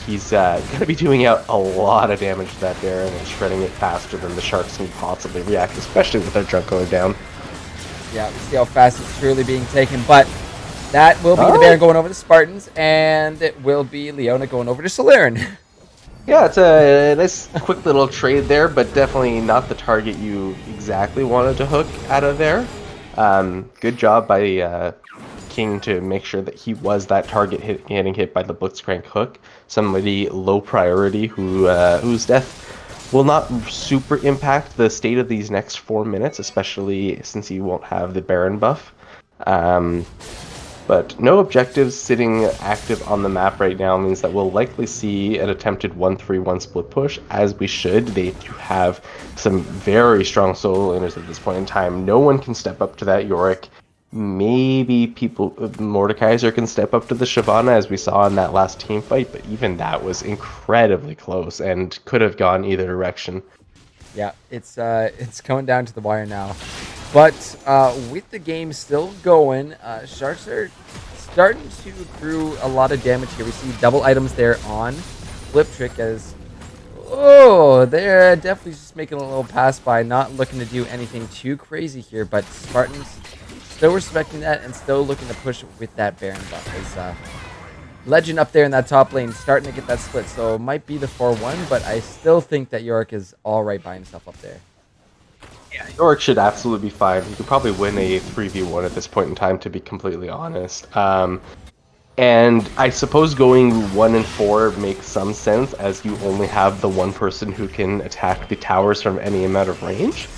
he's going to be doing out a lot of damage to that Baron and shredding it faster than the Sharks can possibly react, especially with their junk going down. Yeah, we see how fast it's truly being taken, but that will be the Baron going over to Spartans, and it will be Leona going over to Solaren. Yeah, it's a nice quick little trade there, but definitely not the target you exactly wanted to hook out of there. Good job by King to make sure that he was that target getting hit by the Blitzcrank hook. Somebody low priority whose death will not super impact the state of these next 4 minutes, especially since he won't have the Baron buff. But no objectives sitting active on the map right now means that we'll likely see an attempted 1-3-1 split push, as we should. They do have some very strong solo laners at this point in time. No one can step up to that Yorick. Maybe Mordekaiser can step up to the Shyvana, as we saw in that last team fight, but even that was incredibly close and could have gone either direction. Yeah, it's going down to the wire now. But with the game still going, Sharks are starting to accrue a lot of damage here. We see double items there on Flip Trick as... Oh, they're definitely just making a little pass by, not looking to do anything too crazy here. But Spartans still respecting that and still looking to push with that Baron buff. As Legend up there in that top lane starting to get that split. So it might be the 4-1, but I still think that Yorick is all right by himself up there. Yeah, Yorick should absolutely be fine. He could probably win a 3v1 at this point in time, to be completely honest. And I suppose going 1 and 4 makes some sense, as you only have the one person who can attack the towers from any amount of range.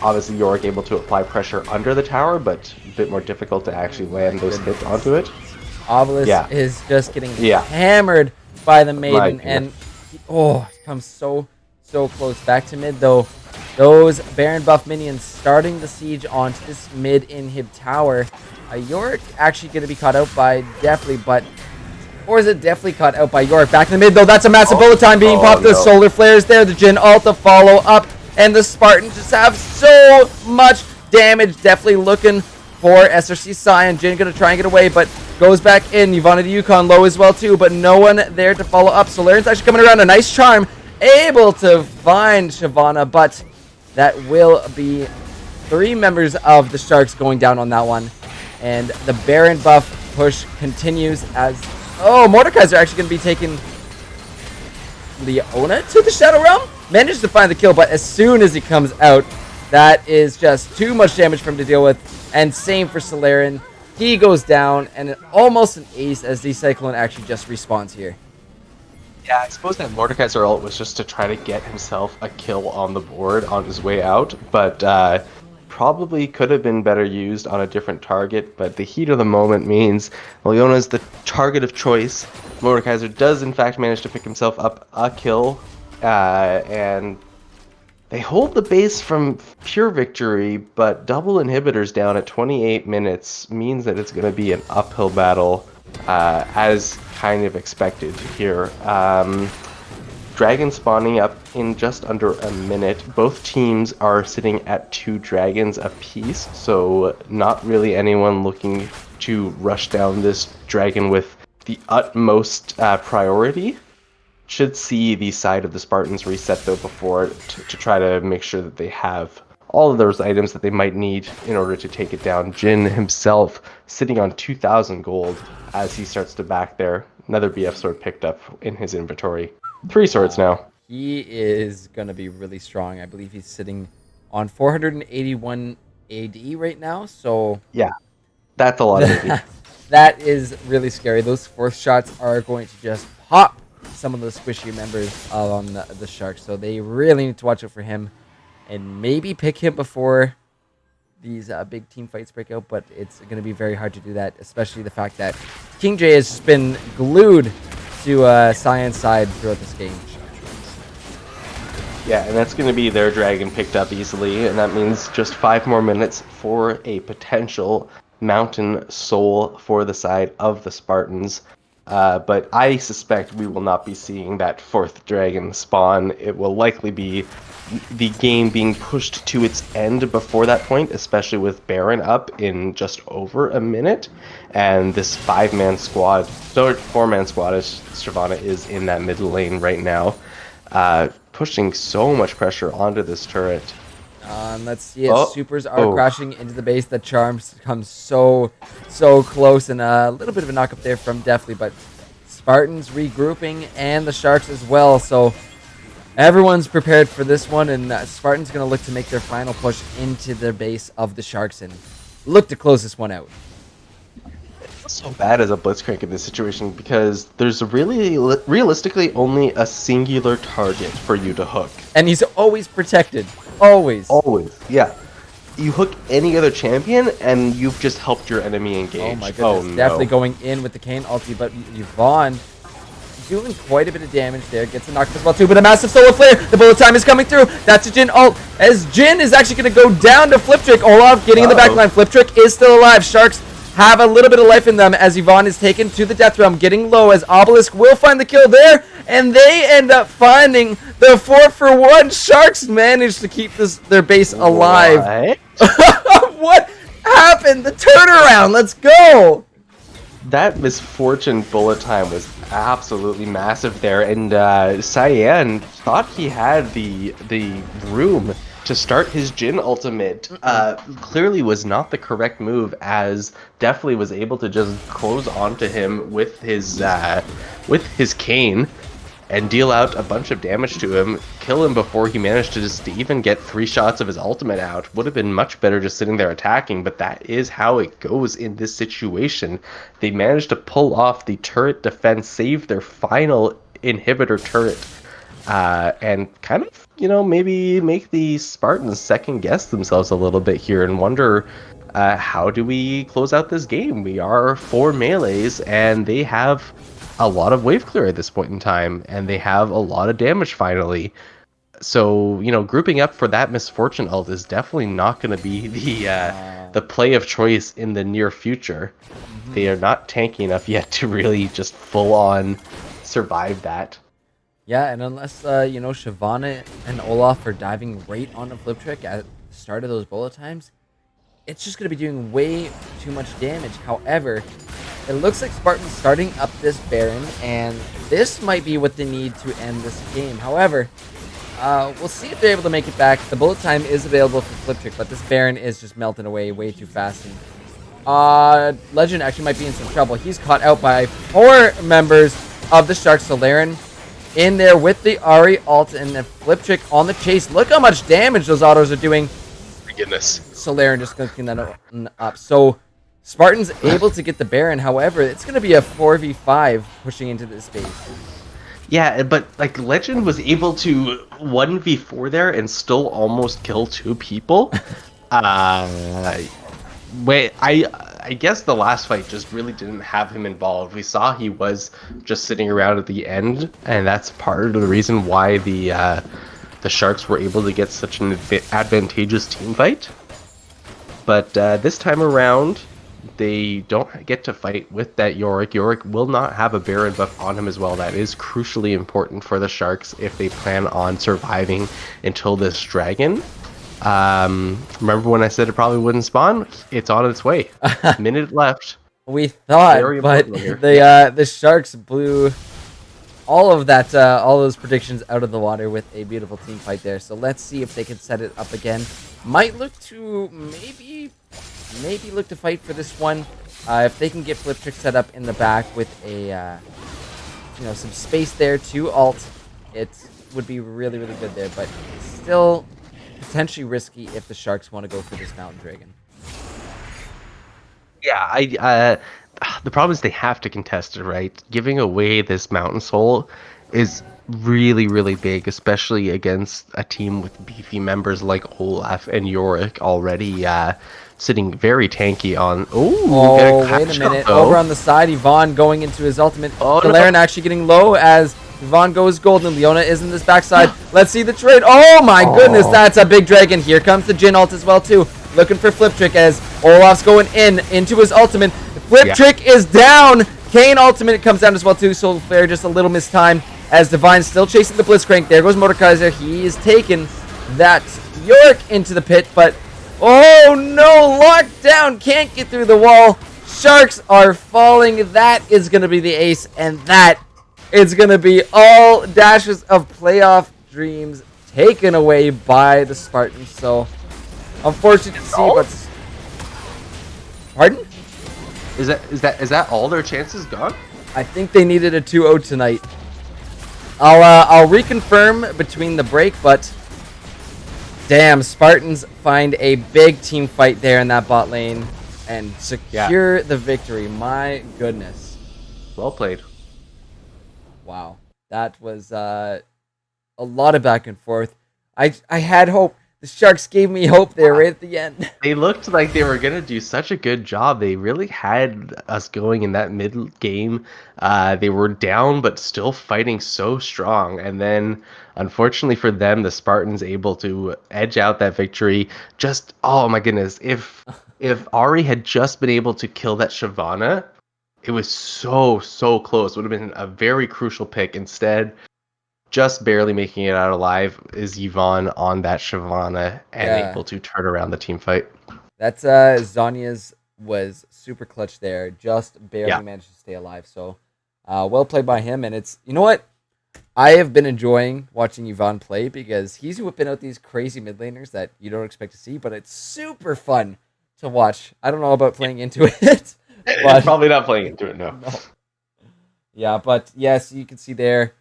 Obviously, Yorick able to apply pressure under the tower, but a bit more difficult to actually land those hits onto it. Obelisk is just getting hammered by the Maiden, and he comes so close. Back to mid, though. Those Baron buff minions starting the siege onto this mid inhib tower. Yorick actually going to be caught out by Deathly, or is it Deathly caught out by Yorick? Back in the mid, though. That's a massive bullet time being popped. The solar flares there. The Jin ult to follow up. And the Spartans just have so much damage. Definitely looking for SRC Scion. Jin going to try and get away, but goes back in. Yvonne the Yukon low as well, too, but no one there to follow up. Solaren's actually coming around. A nice charm. Able to find Shyvana, but that will be 3 members of the Sharks going down on that one. And the Baron buff push continues as... Oh, Mordekaiser actually going to be taking Leona to the Shadow Realm. Managed to find the kill, but as soon as he comes out, that is just too much damage for him to deal with. And same for Solaren. He goes down, and almost an ace as the Cyclone actually just respawns here. Yeah, I suppose that Mordekaiser ult was just to try to get himself a kill on the board on his way out, but probably could have been better used on a different target, but the heat of the moment means Leona's the target of choice. Mordekaiser does in fact manage to pick himself up a kill, and They hold the base from pure victory, but double inhibitors down at 28 minutes means that it's going to be an uphill battle, as kind of expected here. Dragon spawning up in just under a minute. Both teams are sitting at 2 dragons apiece, so not really anyone looking to rush down this dragon with the utmost priority. Should see the side of the Spartans reset though before to try to make sure that they have all of those items that they might need in order to take it down. Jin himself sitting on 2,000 gold as he starts to back there. Another BF sword picked up in his inventory. 3 swords now. He is going to be really strong. I believe he's sitting on 481 AD right now. So yeah, that's a lot of AD. That is really scary. Those fourth shots are going to just pop some of the squishy members on the Sharks. So they really need to watch out for him and maybe pick him before these big team fights break out. But it's going to be very hard to do that, especially the fact that King J has just been glued to Cyan's side throughout this game. Yeah, and that's going to be their dragon picked up easily, and that means just 5 more minutes for a potential Mountain Soul for the side of the Spartans. But I suspect we will not be seeing that 4th dragon spawn. It will likely be the game being pushed to its end before that point, especially with Baron up in just over a minute. And this 4-man squad as Shyvana is in that middle lane right now, pushing so much pressure onto this turret. Let's see it. Supers are crashing into the base. The charms come so close, and a little bit of a knock up there from Deftly, but Spartans regrouping and the Sharks as well. So everyone's prepared for this one, and Spartans going to look to make their final push into the base of the Sharks and look to close this one out. It's so bad as a Blitzcrank in this situation because there's really realistically only a singular target for you to hook. And he's always protected. Always. Always, yeah. You hook any other champion, and you've just helped your enemy engage. Oh my goodness, definitely going in with the Kane ulti, but Yvonne doing quite a bit of damage there. Gets a knock as well too, but a massive solar flare. The bullet time is coming through. That's a Jin ult, as Jin is actually going to go down to Fliptrick. Olaf getting in the backline. Fliptrick is still alive. Sharks have a little bit of life in them as Yvonne is taken to the death realm, getting low as Obelisk will find the kill there, and they end up finding the 4-for-1. Sharks managed to keep their base alive. What happened? The turnaround. Let's go. That misfortune bullet time was absolutely massive there, and Cyan thought he had the room to start his Jin ultimate. Clearly was not the correct move, as Deftly was able to just close onto him with his cane and deal out a bunch of damage to him, kill him before he managed to just even get 3 shots of his ultimate out. Would have been much better just sitting there attacking, but that is how it goes in this situation. They managed to pull off the turret defense, save their final inhibitor turret, and kind of, maybe make the Spartans second guess themselves a little bit here and wonder, how do we close out this game? We are 4 melees, and they have a lot of wave clear at this point in time, and they have a lot of damage finally. So, grouping up for that misfortune ult is definitely not going to be the play of choice in the near future. They are not tanky enough yet to really just full on survive that. Yeah, and unless, Shyvana and Olaf are diving right onto Fliptrick at the start of those bullet times, it's just going to be doing way too much damage. However, it looks like Spartan's starting up this Baron, and this might be what they need to end this game. However, we'll see if they're able to make it back. The bullet time is available for Fliptrick, but this Baron is just melting away way too fast. And Legend actually might be in some trouble. He's caught out by 4 members of the Sharks. Solaren in there with the Ari ult, and the Fliptrick on the chase. Look how much damage those autos are doing. My goodness. Solaren just going to clean that up. So Spartan's able to get the Baron. However, it's going to be a 4v5 pushing into this space. Yeah, but Legend was able to 1v4 there and still almost kill 2 people. Wait, I guess the last fight just really didn't have him involved. We saw he was just sitting around at the end, and that's part of the reason why the the Sharks were able to get such an advantageous team fight. But this time around, they don't get to fight with that Yorick. Yorick will not have a Baron buff on him as well. That is crucially important for the Sharks if they plan on surviving until this dragon. Remember when I said it probably wouldn't spawn? It's on its way. Minute left. We thought, but the Sharks blew all of that, all those predictions out of the water with a beautiful team fight there. So let's see if they can set it up again. Might look to maybe look to fight for this one. If they can get Flip Trick set up in the back with a some space there to ult, it would be really good there. But still potentially risky if the Sharks want to go for this Mountain Dragon. Yeah, the problem is they have to contest it, right? Giving away this Mountain Soul is really big, especially against a team with beefy members like Olaf and Yorick already sitting very tanky on. Oh, wait a minute. Over on the side, Yvonne going into his ultimate. Galarian actually getting low as Yvonne goes golden. Leona is in this backside. Let's see the trade. Oh my goodness, that's a big dragon. Here comes the Jhin ult as well too. Looking for Flip Trick as Olaf's going into his ultimate. Flip Trick is down. Kane ultimate comes down as well too. So Flare just a little mistimed as Divine's still chasing the Blitzcrank. There goes Mordekaiser. He is taking that Yorick into the pit, but oh no, locked down. Can't get through the wall. Sharks are falling. That is going to be the ace, and that is going to be all dashes of playoff dreams taken away by the Spartans. So unfortunate to see, but pardon? Is that all their chances gone? I think they needed a 2-0 tonight. I'll reconfirm between the break, but damn, Spartans find a big team fight there in that bot lane and secure the victory. My goodness. Well played. Wow, that was a lot of back and forth. I had hope. The Sharks gave me hope there right at the end. They looked like they were going to do such a good job. They really had us going in that mid game. They were down, but still fighting so strong. And then, unfortunately for them, the Spartans able to edge out that victory. Just, oh my goodness. If Ari had just been able to kill that Shyvana, it was so close. It would have been a very crucial pick. Instead, just barely making it out alive is Yvonne on that Shyvana and able to turn around the team fight. That's Zanya's was super clutch there. Just barely managed to stay alive. So well played by him. And it's, you know what? I have been enjoying watching Yvonne play because he's whipping out these crazy mid laners that you don't expect to see, but it's super fun to watch. I don't know about playing into it. But probably not playing into it, no. Yeah, but yes, you can see there.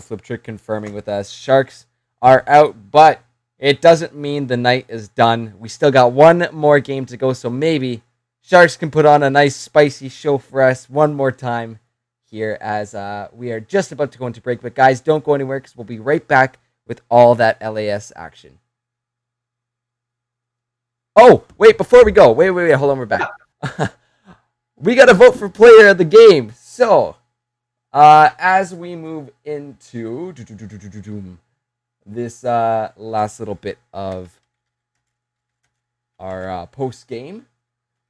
Flip Trick confirming with us. Sharks are out, but it doesn't mean the night is done. We still got one more game to go, so maybe Sharks can put on a nice spicy show for us one more time here as we are just about to go into break. But guys, don't go anywhere because we'll be right back with all that LAS action. Oh, wait, before we go, wait, hold on, we're back. We got to vote for player of the game. So as we move into this last little bit of our post game,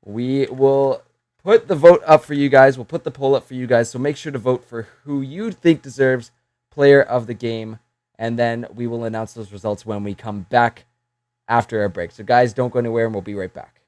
we will put the vote up for you guys. We'll put the poll up for you guys. So make sure to vote for who you think deserves player of the game. And then we will announce those results when we come back after our break. So guys, don't go anywhere and we'll be right back.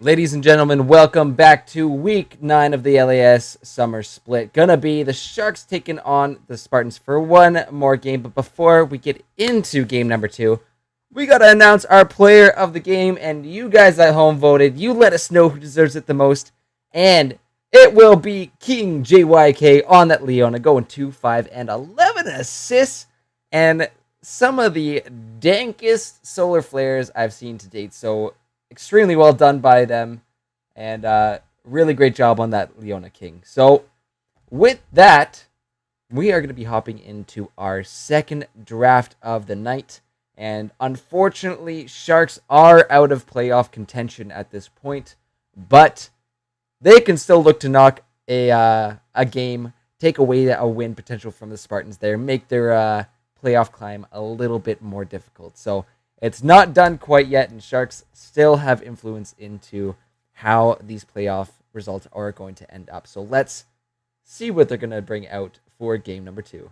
Ladies and gentlemen, welcome back to week 9 of the LAS Summer Split. Gonna be the Sharks taking on the Spartans for one more game. But before we get into game number 2, we gotta announce our player of the game. And you guys at home voted. You let us know who deserves it the most. And it will be King JYK on that Leona, going 2, 5, and 11 assists. And some of the dankest solar flares I've seen to date. So extremely well done by them, and really great job on that Leona King. So with that, we are going to be hopping into our second draft of the night, and unfortunately, Sharks are out of playoff contention at this point, but they can still look to knock a game, take away a win potential from the Spartans there, make their playoff climb a little bit more difficult. So it's not done quite yet, and Sharks still have influence into how these playoff results are going to end up. So let's see what they're going to bring out for game number 2.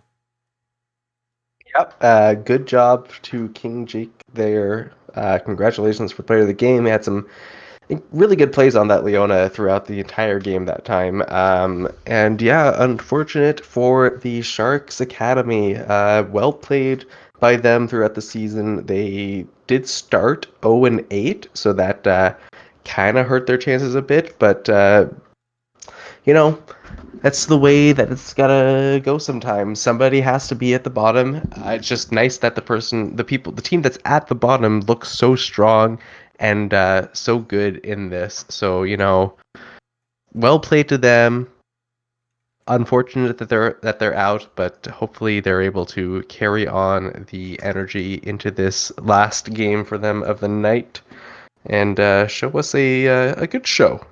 Yep. Good job to King Jake there. Congratulations for player of the game. He had some really good plays on that Leona throughout the entire game that time. And yeah, unfortunate for the Sharks Academy. Well played by them throughout the season. They did start 0-8, so that kind of hurt their chances a bit. But that's the way that it's gotta go sometimes. Somebody has to be at the bottom. It's just nice that the team that's at the bottom looks so strong and so good in this. So, well played to them. Unfortunate that they're out, but hopefully they're able to carry on the energy into this last game for them of the night and show us a good show.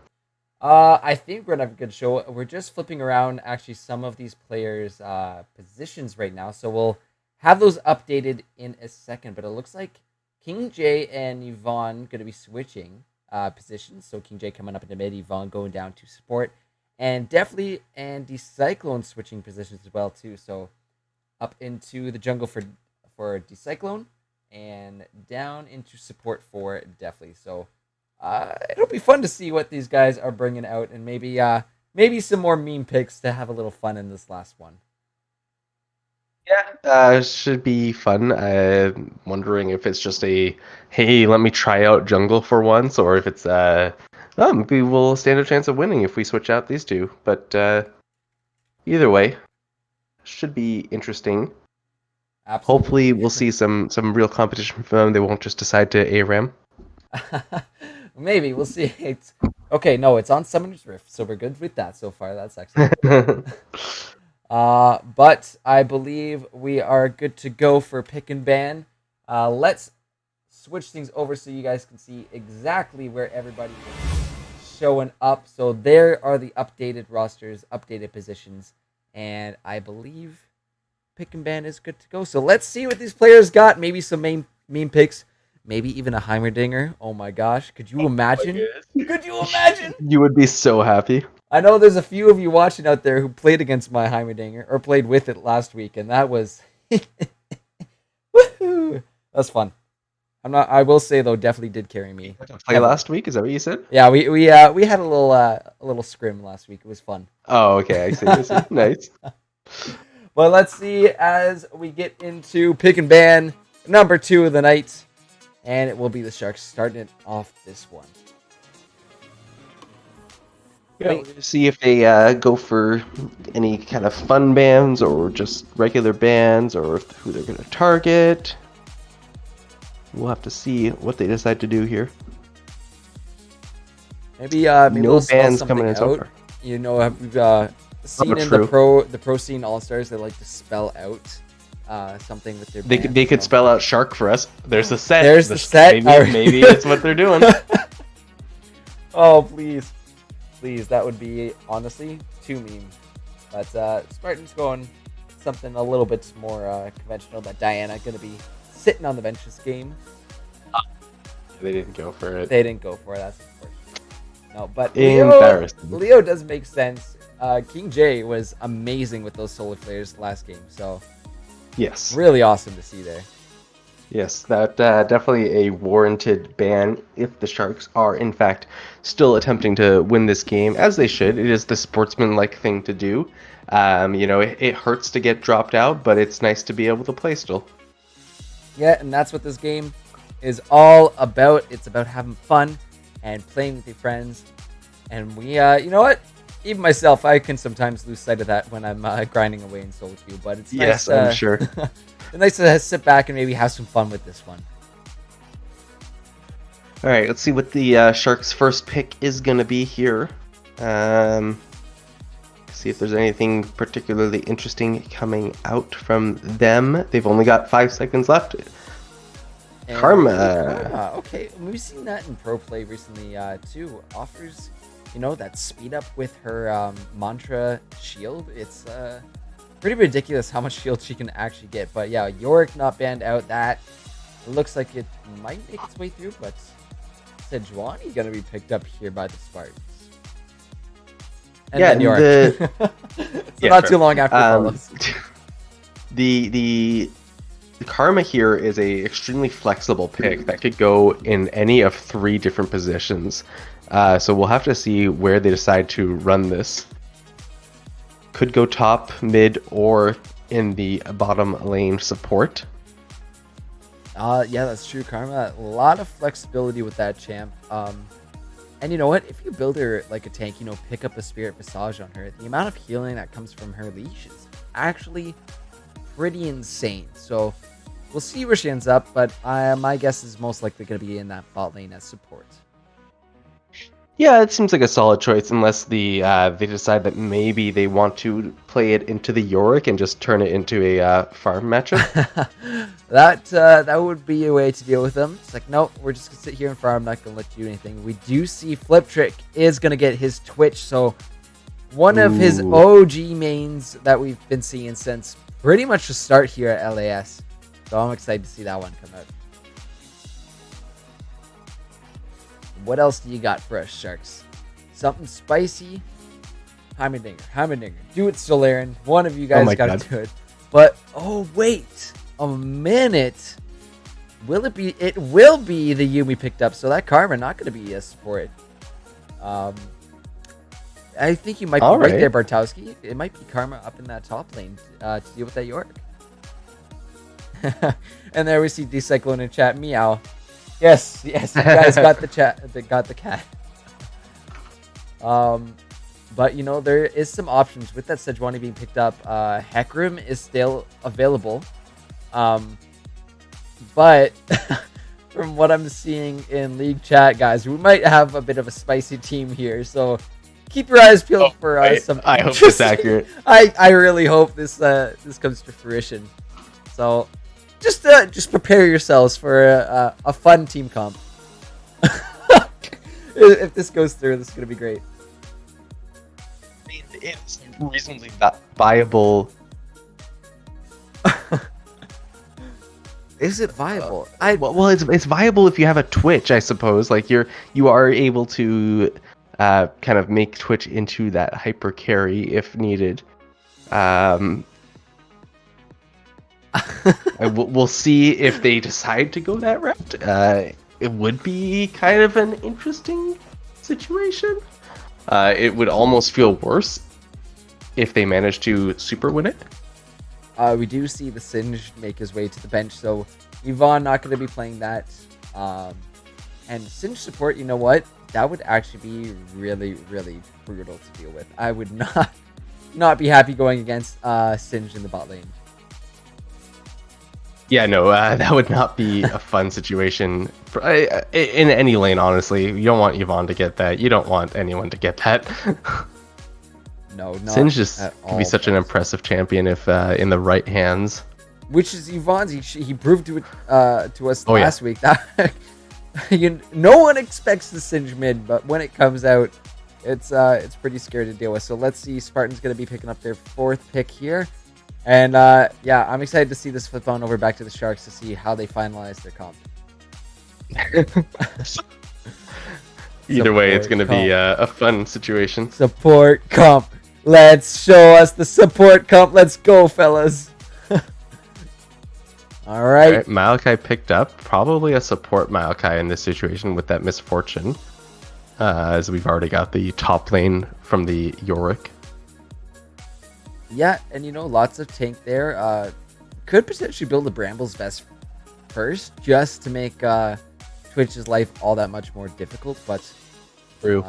I think we're going to have a good show. We're just flipping around, actually, some of these players' positions right now. So we'll have those updated in a second. But it looks like King J and Yvonne going to be switching positions. So King J coming up into mid, Yvonne going down to support. And definitely Andy Cyclone switching positions as well, too. So up into the jungle for Decyclone and down into support for Definitely. So it'll be fun to see what these guys are bringing out, and maybe some more meme picks to have a little fun in this last one. Yeah, should be fun. I'm wondering if it's just hey, let me try out jungle for once, or if it's maybe we'll stand a chance of winning if we switch out these two. But either way, should be interesting. Absolutely. Hopefully, we'll see some real competition from them. They won't just decide to ARAM. Maybe we'll see. It's on Summoner's Rift, so we're good with that so far. That's excellent. But I believe we are good to go for pick and ban. Let's switch things over so you guys can see exactly where everybody is showing up. So there are the updated rosters, updated positions, and I believe pick and ban is good to go. So let's see what these players got. Maybe some meme picks. Maybe even a Heimerdinger. Oh my gosh. Could you imagine? Could you imagine? You would be so happy. I know there's a few of you watching out there who played against my Heimerdinger or played with it last week, and that was woohoo. That's fun. I will say though, definitely did carry me. Play last week? Is that what you said? Yeah, we had a little scrim last week. It was fun. Oh, okay. I see. Nice. Well, let's see as we get into pick and ban number 2 of the night. And it will be the Sharks starting it off this one. Yeah, see if they go for any kind of fun bans or just regular bans or who they're going to target. We'll have to see what they decide to do here. Maybe no we'll bans coming in so far. You know, we've seen in the pro scene all-stars, they like to spell out something with their band, they could spell out shark for us. There's the set. There's the set. Maybe that's what they're doing. Oh, please. That would be, honestly, too mean. But Spartan's going something a little bit more conventional. But Diana going to be sitting on the bench this game. They didn't go for it. That's unfortunate. No, but embarrassing. Leo does make sense. King J was amazing with those solar flares last game. So yes, really awesome to see there. Yes, that definitely a warranted ban if the Sharks are in fact still attempting to win this game, as they should. It is the sportsman-like thing to do. It hurts to get dropped out, but it's nice to be able to play still. Yeah, and that's what this game is all about. It's about having fun and playing with your friends. And you know what? Even myself, I can sometimes lose sight of that when I'm grinding away in solo queue. But it's Yes, nice, I'm sure. it's nice to sit back and maybe have some fun with this one. All right, let's see what the Sharks' first pick is going to be here. See if there's anything particularly interesting coming out from them. They've only got 5 seconds left. And Karma. Okay, we've seen that in pro play recently too. Offers, that speed up with her mantra shield. It's pretty ridiculous how much shield she can actually get. But yeah, Yorick not banned out. That looks like it might make its way through, but Sejuani gonna be picked up here by the Spartans. And then Yorick. Not too long after follows. The Karma here is a extremely flexible pick that could go in any of 3 different positions. So we'll have to see where they decide to run this. Could go top, mid, or in the bottom lane support. Yeah, that's true, Karma. A lot of flexibility with that champ. And you know what? If you build her like a tank, pick up a Spirit Visage on her, the amount of healing that comes from her leash is actually pretty insane. So we'll see where she ends up, but my guess is most likely going to be in that bot lane as support. Yeah, it seems like a solid choice, unless they decide that maybe they want to play it into the Yorick and just turn it into a farm matchup. That would be a way to deal with them. It's like, nope, we're just gonna sit here and farm. I'm not gonna let you do anything. We do see Flip Trick is gonna get his Twitch, so one of his OG mains that we've been seeing since pretty much the start here at LAS. So I'm excited to see that one come out. What else do you got for us, Sharks? Something spicy? Heimerdinger. Do it, Solarian. One of you guys got to do it. But, oh, wait a minute. It will be the Yumi picked up, so that Karma not going to be a support. I think you might be right there, Bartowski. It might be Karma up in that top lane to deal with that Yorick. And there we see D-Cyclone in chat. Meow. Yes, you guys got the chat. Got the cat. But there is some options with that Sejuani being picked up. Hecarim is still available. But from what I'm seeing in league chat, guys, we might have a bit of a spicy team here. So keep your eyes peeled for some. I hope it's accurate. I really hope this comes to fruition. So just prepare yourselves for a fun team comp. If this goes through, this is gonna be great. I mean, it's reasonably viable. Is it viable? Well, it's viable if you have a Twitch, I suppose. Like you are able to kind of make Twitch into that hyper carry if needed. We'll see if they decide to go that route. It would be kind of an interesting situation. It would almost feel worse if they managed to super win it. We do see the Singe make his way to the bench, so Yvonne not going to be playing that. And Singe support, you know what? That would actually be really, really brutal to deal with. I would not be happy going against Singe in the bot lane. Yeah, no, that would not be a fun situation in any lane, honestly. You don't want Yvonne to get that. You don't want anyone to get that. No, not Singe just at could be such an impressive champion if in the right hands. Which is Yvonne's. He proved to us last week that no one expects the Singe mid, but when it comes out, it's pretty scary to deal with. So let's see. Spartan's going to be picking up their 4th pick here. And yeah, I'm excited to see this flip on over back to the Sharks to see how they finalize their comp. Either way, it's going to be a fun situation. Support comp. Let's show us the support comp. Let's go, fellas. All right. All right, Maokai picked up. Probably a support Maokai in this situation with that misfortune. As we've already got the top lane from the Yorick. Yeah, and lots of tank there. Could potentially build a Brambles Vest first, just to make Twitch's life all that much more difficult. But True.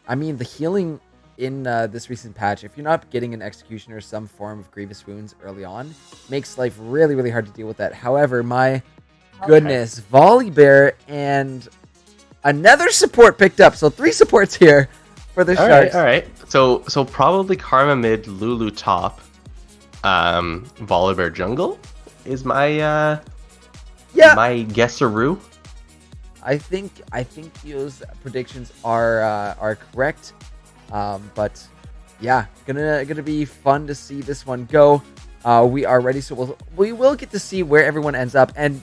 I mean, the healing in this recent patch, if you're not getting an execution or some form of grievous wounds early on, makes life really, really hard to deal with that. However, my goodness, Volley Bear and another support picked up. So 3 supports here for the Sharks. All right. So probably Karma mid, Lulu top, Volibear jungle is my my guesseroo. I think those predictions are correct. But yeah, gonna be fun to see this one go. We are ready, so we will get to see where everyone ends up. And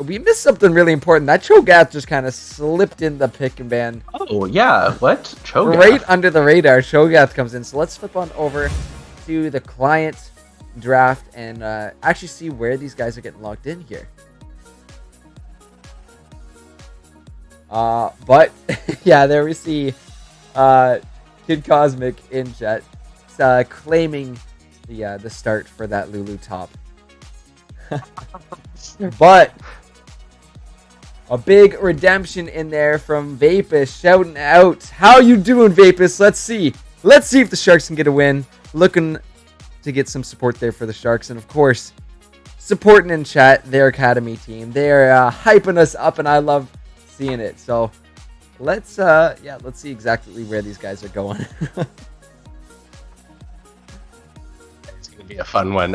we missed something really important. That Cho'Gath just kind of slipped in the pick and ban. Oh yeah, what? Cho'Gath? Right under the radar, Cho'Gath comes in. So let's flip on over to the client draft and actually see where these guys are getting logged in here. But yeah, there we see Kid Cosmic in chat claiming the start for that Lulu top. But a big redemption in there from Vapus, shouting out, "How you doing, Vapus? Let's see if the Sharks can get a win." Looking to get some support there for the Sharks, and of course, supporting in chat their academy team. They're hyping us up, and I love seeing it. So let's see exactly where these guys are going. It's gonna be a fun one.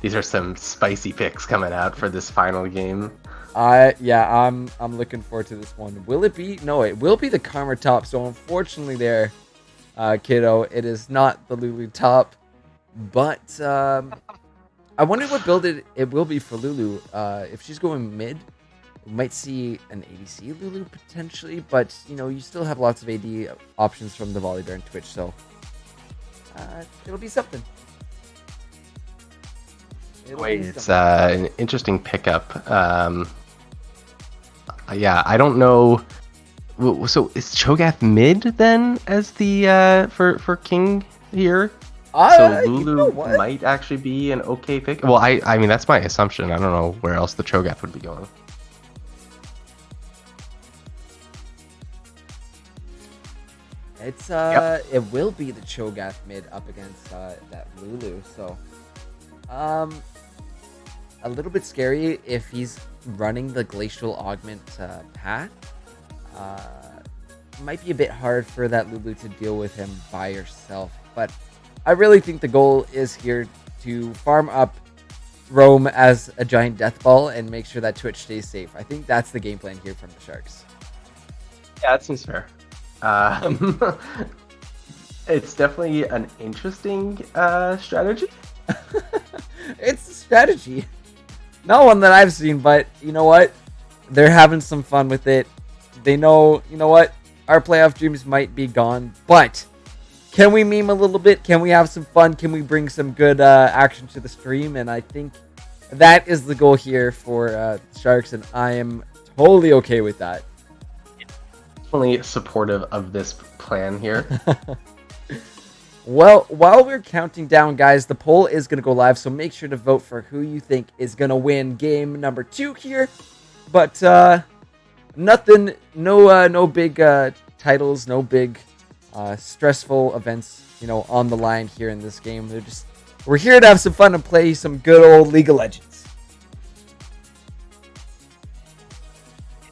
These are some spicy picks coming out for this final game. I'm looking forward to this one. Will it be? No, it will be the Karma top. So unfortunately there, kiddo, it is not the Lulu top. But I wonder what build it will be for Lulu. If she's going mid, we might see an ADC Lulu potentially, but you still have lots of AD options from the Volley Bear and Twitch, so it'll be something. It's an interesting pickup. Yeah, I don't know. So is Cho'Gath mid then as the for King here? So Lulu might actually be an okay pick. Well, I mean that's my assumption. I don't know where else the Cho'Gath would be going. It's it will be the Cho'Gath mid up against that Lulu. So a little bit scary if he's running the Glacial Augment path. Might be a bit hard for that Lulu to deal with him by herself, but I really think the goal is here to farm up Roam as a giant death ball and make sure that Twitch stays safe. I think that's the game plan here from the Sharks. Yeah, that seems fair. It's definitely an interesting strategy. It's a strategy. Not one that I've seen, but you know what? They're having some fun with it. They know, you know what? Our playoff dreams might be gone, but can we meme a little bit? Can we have some fun? Can we bring some good action to the stream? And I think that is the goal here for Sharks, and I am totally okay with that. Definitely supportive of this plan here. Well, while we're counting down, guys, the poll is going to go live, so make sure to vote for who you think is going to win game number 2 here. But nothing, no big titles, no big stressful events, on the line here in this game. We're here to have some fun and play some good old League of Legends.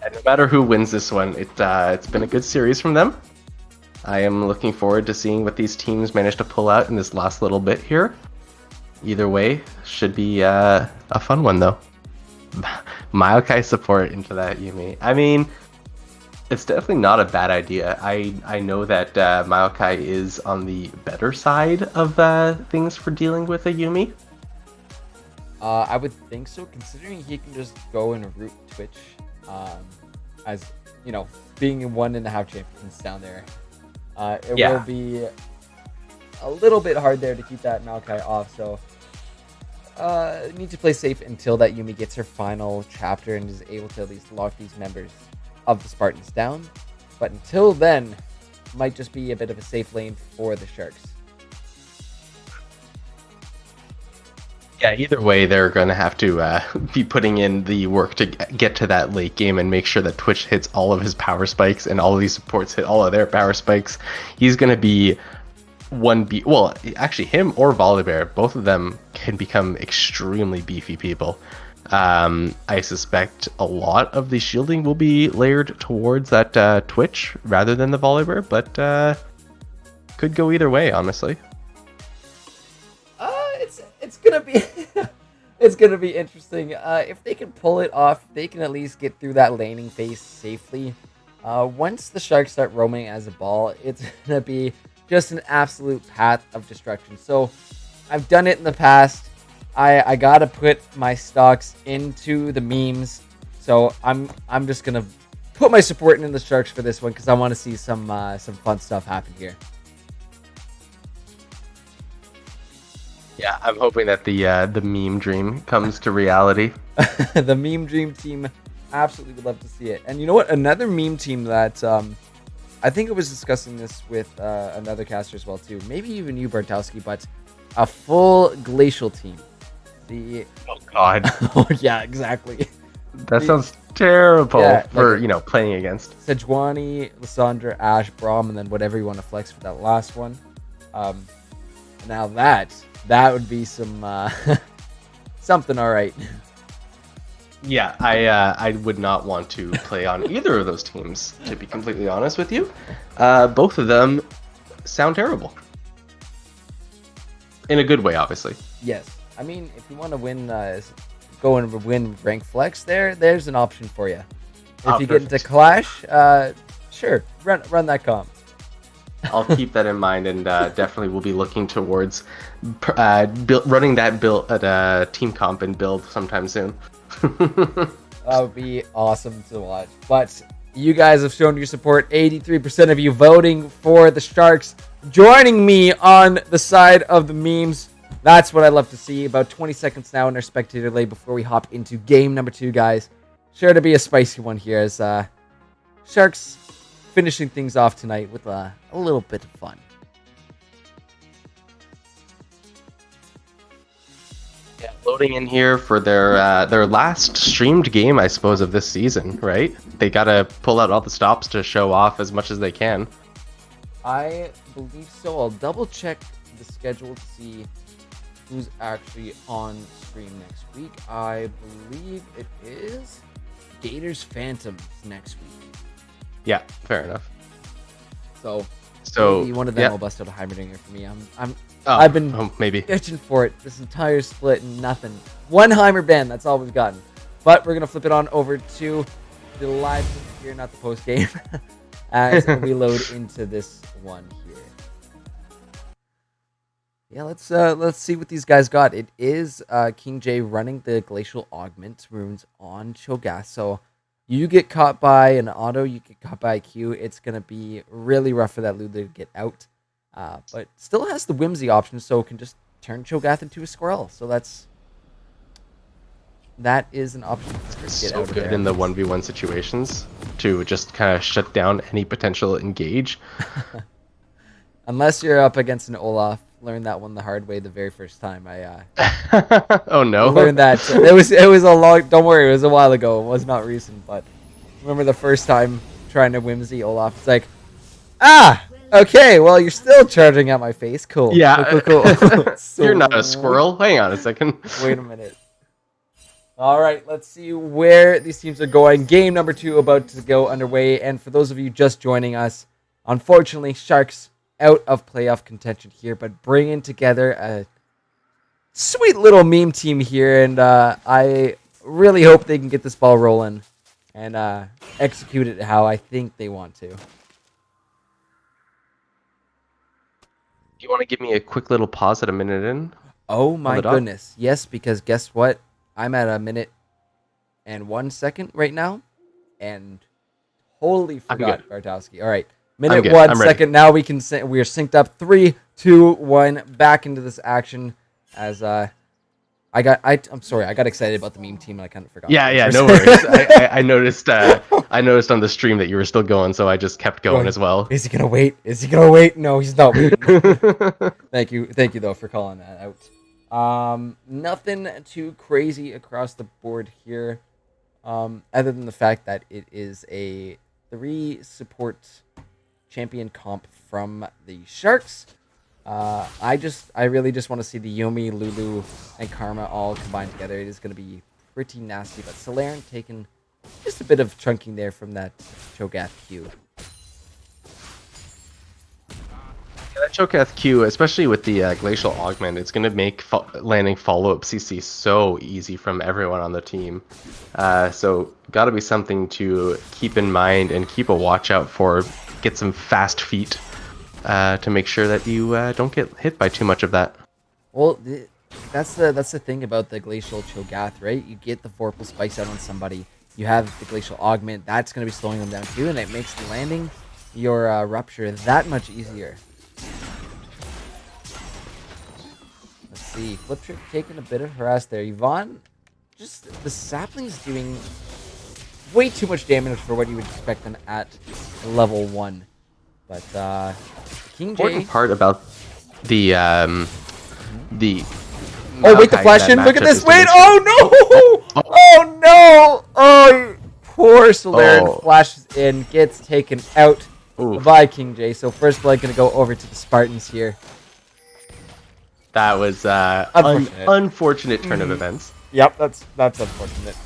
Yeah, no matter who wins this one, it's been a good series from them. I am looking forward to seeing what these teams manage to pull out in this last little bit here. Either way, should be a fun one though. Maokai support into that Yumi. I mean, it's definitely not a bad idea. I know that Maokai is on the better side of things for dealing with a Yumi. I would think so, considering he can just go and root Twitch, as being 1.5 champions down there. It will be a little bit hard there to keep that Maokai off. So need to play safe until that Yumi gets her final chapter and is able to at least lock these members of the Spartans down. But until then, might just be a bit of a safe lane for the Sharks. Yeah, either way, they're going to have to be putting in the work to get to that late game and make sure that Twitch hits all of his power spikes and all of these supports hit all of their power spikes. He's going to be well, actually, him or Volibear, both of them can become extremely beefy people. I suspect a lot of the shielding will be layered towards that Twitch rather than the Volibear, but could go either way, honestly. It's gonna be it's gonna be interesting. If they can pull it off, they can at least get through that laning phase safely. Once the Sharks start roaming as a ball, it's gonna be just an absolute path of destruction. So I've done it in the past. I gotta put my stocks into the memes. So I'm just gonna put my support in the Sharks for this one because I want to see some fun stuff happen here. Yeah, I'm hoping that the meme dream comes to reality. The meme dream team absolutely would love to see it. And you know what? Another meme team that I think I was discussing this with another caster as well too. Maybe even you, Bartowski, but a full glacial team. Oh God. Oh yeah, exactly. That sounds terrible for like, playing against. Sejuani, Lissandra, Ash, Braum, and then whatever you want to flex for that last one. Now that would be some something all right. Yeah, I would not want to play on either of those teams, to be completely honest with you. Both of them sound terrible. In a good way, obviously. Yes. I mean, if you want to win, go and win rank flex, there's an option for you. If you get into Clash, sure, run that comp. I'll keep that in mind, and definitely will be looking towards running that build at team comp and build sometime soon. That would be awesome to watch. But you guys have shown your support. 83% of you voting for the Sharks, joining me on the side of the memes. That's what I love to see. About 20 seconds now in our spectator lane before we hop into game number 2, guys. Sure to be a spicy one here as Sharks finishing things off tonight with a little bit of fun. Yeah, loading in here for their last streamed game, I suppose, of this season, right? They gotta pull out all the stops to show off as much as they can. I believe so. I'll double check the schedule to see who's actually on stream next week. I believe it is Gators Phantoms next week. Yeah, fair enough. So maybe one of them will bust out a Heimerdinger for me. I've been maybe itching for it this entire split and nothing. One Heimer ban, that's all we've gotten. But we're gonna flip it on over to the live stream here, not the post game, as we load into this one here. Yeah, let's see what these guys got. It is King J running the Glacial Augment runes on Cho'Gath. So you get caught by an auto, you get caught by a Q. It's gonna be really rough for that Lulu to get out. But still has the Whimsy option, so can just turn Cho'Gath into a squirrel. So that is an option for her to get out of there. Good in the 1v1 situations to just kind of shut down any potential engage. Unless you're up against an Olaf. Learned that one the hard way the very first time oh no. Learned that. It was a long, don't worry, it was a while ago. It was not recent, but remember the first time trying to Whimsy Olaf. It's like, okay, well, you're still charging at my face. Cool. Yeah. Cool. So, you're not a squirrel. Hang on a second. Wait a minute. All right, let's see where these teams are going. Game number 2 about to go underway. And for those of you just joining us, unfortunately, Sharks out of playoff contention here, but bringing together a sweet little meme team here. And I really hope they can get this ball rolling and execute it how I think they want to. Do you want to give me a quick little pause at a minute in? Oh my goodness. Yes, because guess what? I'm at 1 minute and 1 second right now. And totally forgot Bartowski. All right. Minute 1 second. Now we are synced up. 3, 2, 1. Back into this action as I'm sorry, I got excited about the meme team and I kind of forgot. Yeah, for no a worries. second. I noticed. I noticed on the stream that you were still going, so I just kept going as well. Is he gonna wait? Is he gonna wait? No, he's not waiting. Thank you though for calling that out. Nothing too crazy across the board here, other than the fact that it is a 3 support champion comp from the Sharks. I really just want to see the Yomi, Lulu, and Karma all combined together. It is going to be pretty nasty, but Solaren taking just a bit of chunking there from that Cho'Gath Q. Yeah, that Cho'Gath Q, especially with the Glacial Augment, it's going to make landing follow-up CC so easy from everyone on the team. So got to be something to keep in mind and keep a watch out for. Get some fast feet to make sure that you don't get hit by too much of that. Well, that's the thing about the Glacial Cho'Gath, right? You get the Vorpal Spikes out on somebody. You have the Glacial Augment. That's going to be slowing them down too, and it makes landing your Rupture that much easier. Let's see. Flip Trick taking a bit of harass there. Yvonne, just the Sapling's doing way too much damage for what you would expect them at level 1. But King J... Important part about the Oh, wait, the flash in. Look at this. Wait. Oh, no. Oh, no. Oh, poor Solaren flashes in. Gets taken out by King J. So first blood going to go over to the Spartans here. That was unfortunate turn of events. Yep, that's unfortunate.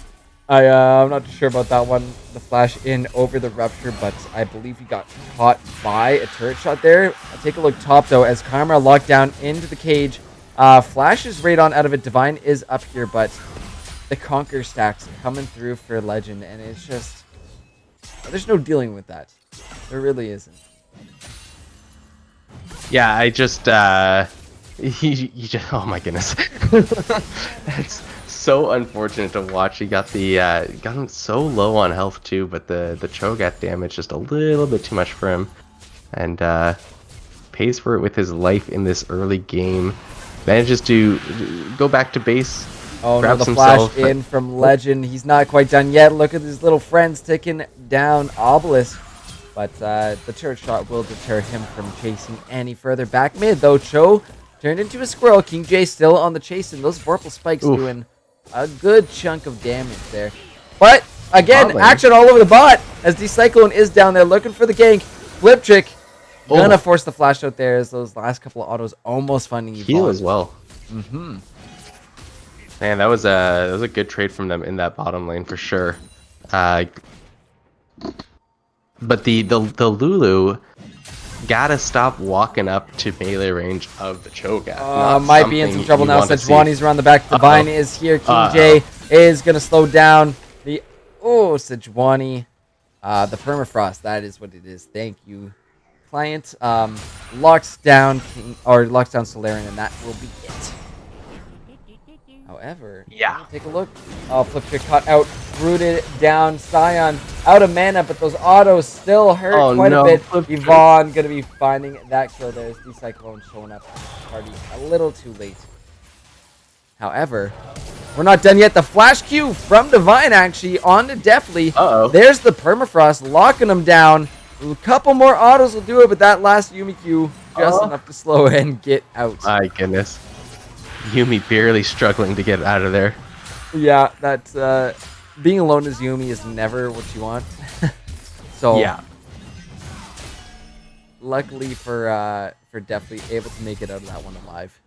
I'm not sure about that one. The flash in over the Rupture, but I believe he got caught by a turret shot there. I'll take a look top, though, as Karma locked down into the cage. Flash is right on out of it. Divine is up here, but the Conquer stacks coming through for Legend, and it's just... There's no dealing with that. There really isn't. Yeah, I just... He just... Oh, my goodness. That's... so unfortunate to watch. He got the got him so low on health too, but the Cho'Gath damage just a little bit too much for him, and pays for it with his life in this early game. Manages to go back to base. Oh no, the flash in from Legend. He's not quite done yet. Look at his little friends taking down Obelisk, but the turret shot will deter him from chasing any further. Back mid though, Cho turned into a squirrel. King J still on the chase, and those Vorpal Spikes doing a good chunk of damage there. But, again, action all over the bot as D-Cyclone is down there looking for the gank. Flip Trick gonna force the flash out there as those last couple of autos almost finding Yvonne. Heal as well. Man, that was a good trade from them in that bottom lane for sure. But the Lulu gotta stop walking up to melee range of the Cho'Gath. Might be in some trouble now. Sejuani's around the back. Divine is here. King J is gonna slow down the Sejuani. The permafrost. That is what it is. Thank you, client. Locks down Solaren, and that will be it. However, take a look. Flip Trick caught out, rooted down. Scion out of mana, but those autos still hurt quite a bit. Yvonne gonna be finding that kill. There's D-Cyclone showing up at the party a little too late. However, we're not done yet. The flash Q from Divine actually onto Deftly. There's the permafrost locking him down. A couple more autos will do it, but that last Yumi Q just enough to slow and get out. My goodness. Yumi barely struggling to get out of there. Yeah, that's being alone as Yumi is never what you want. So yeah, luckily for Deftly able to make it out of that one alive.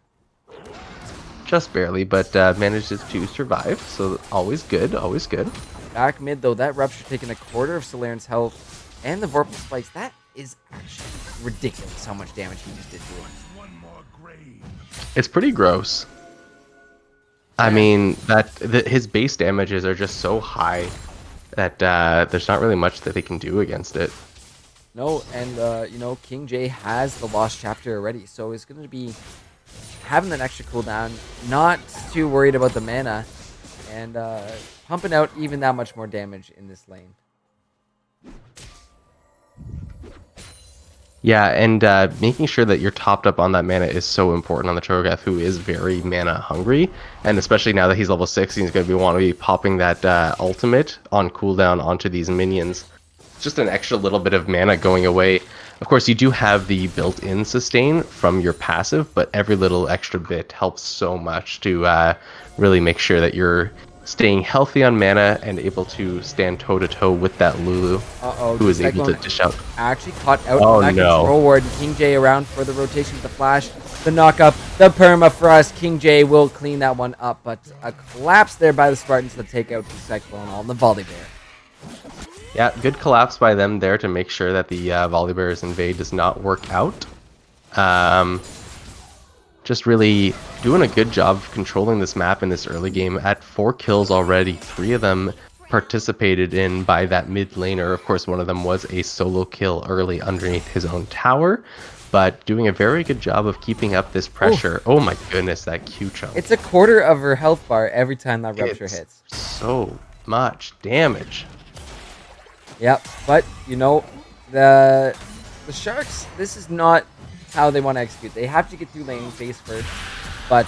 Just barely, but manages to survive. So always good, always good. Back mid though, that Rupture taking a quarter of Solaren's health and the Vorpal Spikes. That is actually ridiculous how much damage he just did to him. It's pretty gross. I mean, his base damages are just so high that there's not really much that they can do against it. No, and you know, King J has the Lost Chapter already, so he's going to be having an extra cooldown, not too worried about the mana, and pumping out even that much more damage in this lane. Yeah, and making sure that you're topped up on that mana is so important on the Cho'Gath, who is very mana hungry, and especially now that he's level 6, he's going to want to be popping that ultimate on cooldown onto these minions. Just an extra little bit of mana going away. Of course, you do have the built-in sustain from your passive, but every little extra bit helps so much to really make sure that you're staying healthy on mana and able to stand toe-to-toe with that Lulu, who is able to dish out. Actually caught out Oh, on that no. control ward. King J around for the rotation with the flash, the knock-up, the permafrost. King J will clean that one up, but a collapse there by the Spartans to take out the Cyclone on the Volibear. Yeah, good collapse by them there to make sure that the Volibear's invade does not work out. Just really doing a good job of controlling this map in this early game. At 4 kills already, 3 of them participated in by that mid laner. Of course, one of them was a solo kill early underneath his own tower, but doing a very good job of keeping up this pressure. Oh my goodness, that Q chunk. It's a quarter of her health bar every time that Rupture hits. So much damage. Yep, but you know, the Sharks, this is not how they want to execute. They have to get through laning phase first, but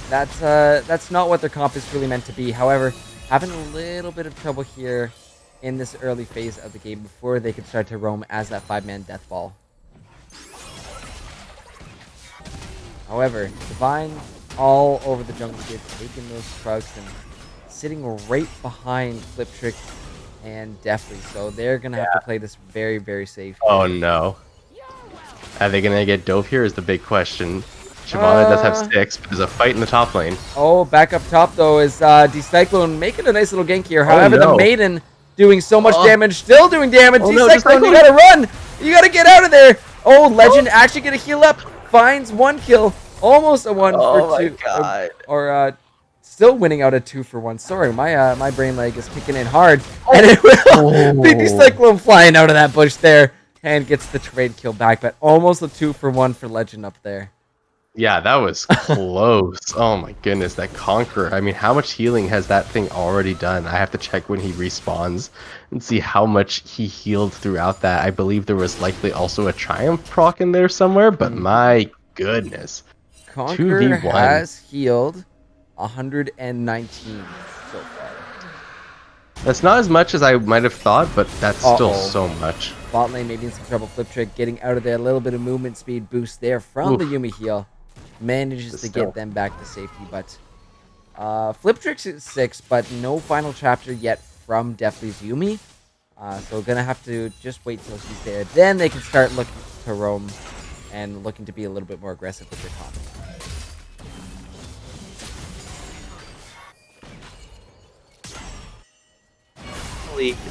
that's not what their comp is really meant to be. However, having a little bit of trouble here in this early phase of the game before they can start to roam as that 5-man death ball. However, Divine all over the jungle here, taking those trucks and sitting right behind Flip Trick and Deathly, so they're gonna have to play this very, very safe. Oh no. Are they gonna get dove here is the big question. Shyvana does have 6, but there's a fight in the top lane. Oh, back up top though is D-Cyclone making a nice little gank here. However, the Maiden doing so much damage, still doing damage. D-Cyclone, you gotta run! You gotta get out of there! Oh, Legend actually gonna heal up, finds 1 kill, almost a 1 for 2. God. Or still winning out a 2 for 1. Sorry, my brain leg is kicking in hard, and it will beat D-Cyclone flying out of that bush there. And gets the trade kill back, but almost a 2 for 1 for Legend up there. Yeah, that was close. Oh my goodness, that Conqueror. I mean, how much healing has that thing already done? I have to check when he respawns and see how much he healed throughout that. I believe there was likely also a Triumph proc in there somewhere, but my goodness. Conqueror 2v1. has healed 119 so far. That's not as much as I might have thought, but that's still so much. Bot lane maybe in some trouble. Flip Trick getting out of there. A little bit of movement speed boost there from the Yuumi heal. Manages to get them back to safety, but Flip Trick's at 6, but no final chapter yet from Deathly's Yuumi. So gonna have to just wait till she's there. Then they can start looking to roam and looking to be a little bit more aggressive with their comp.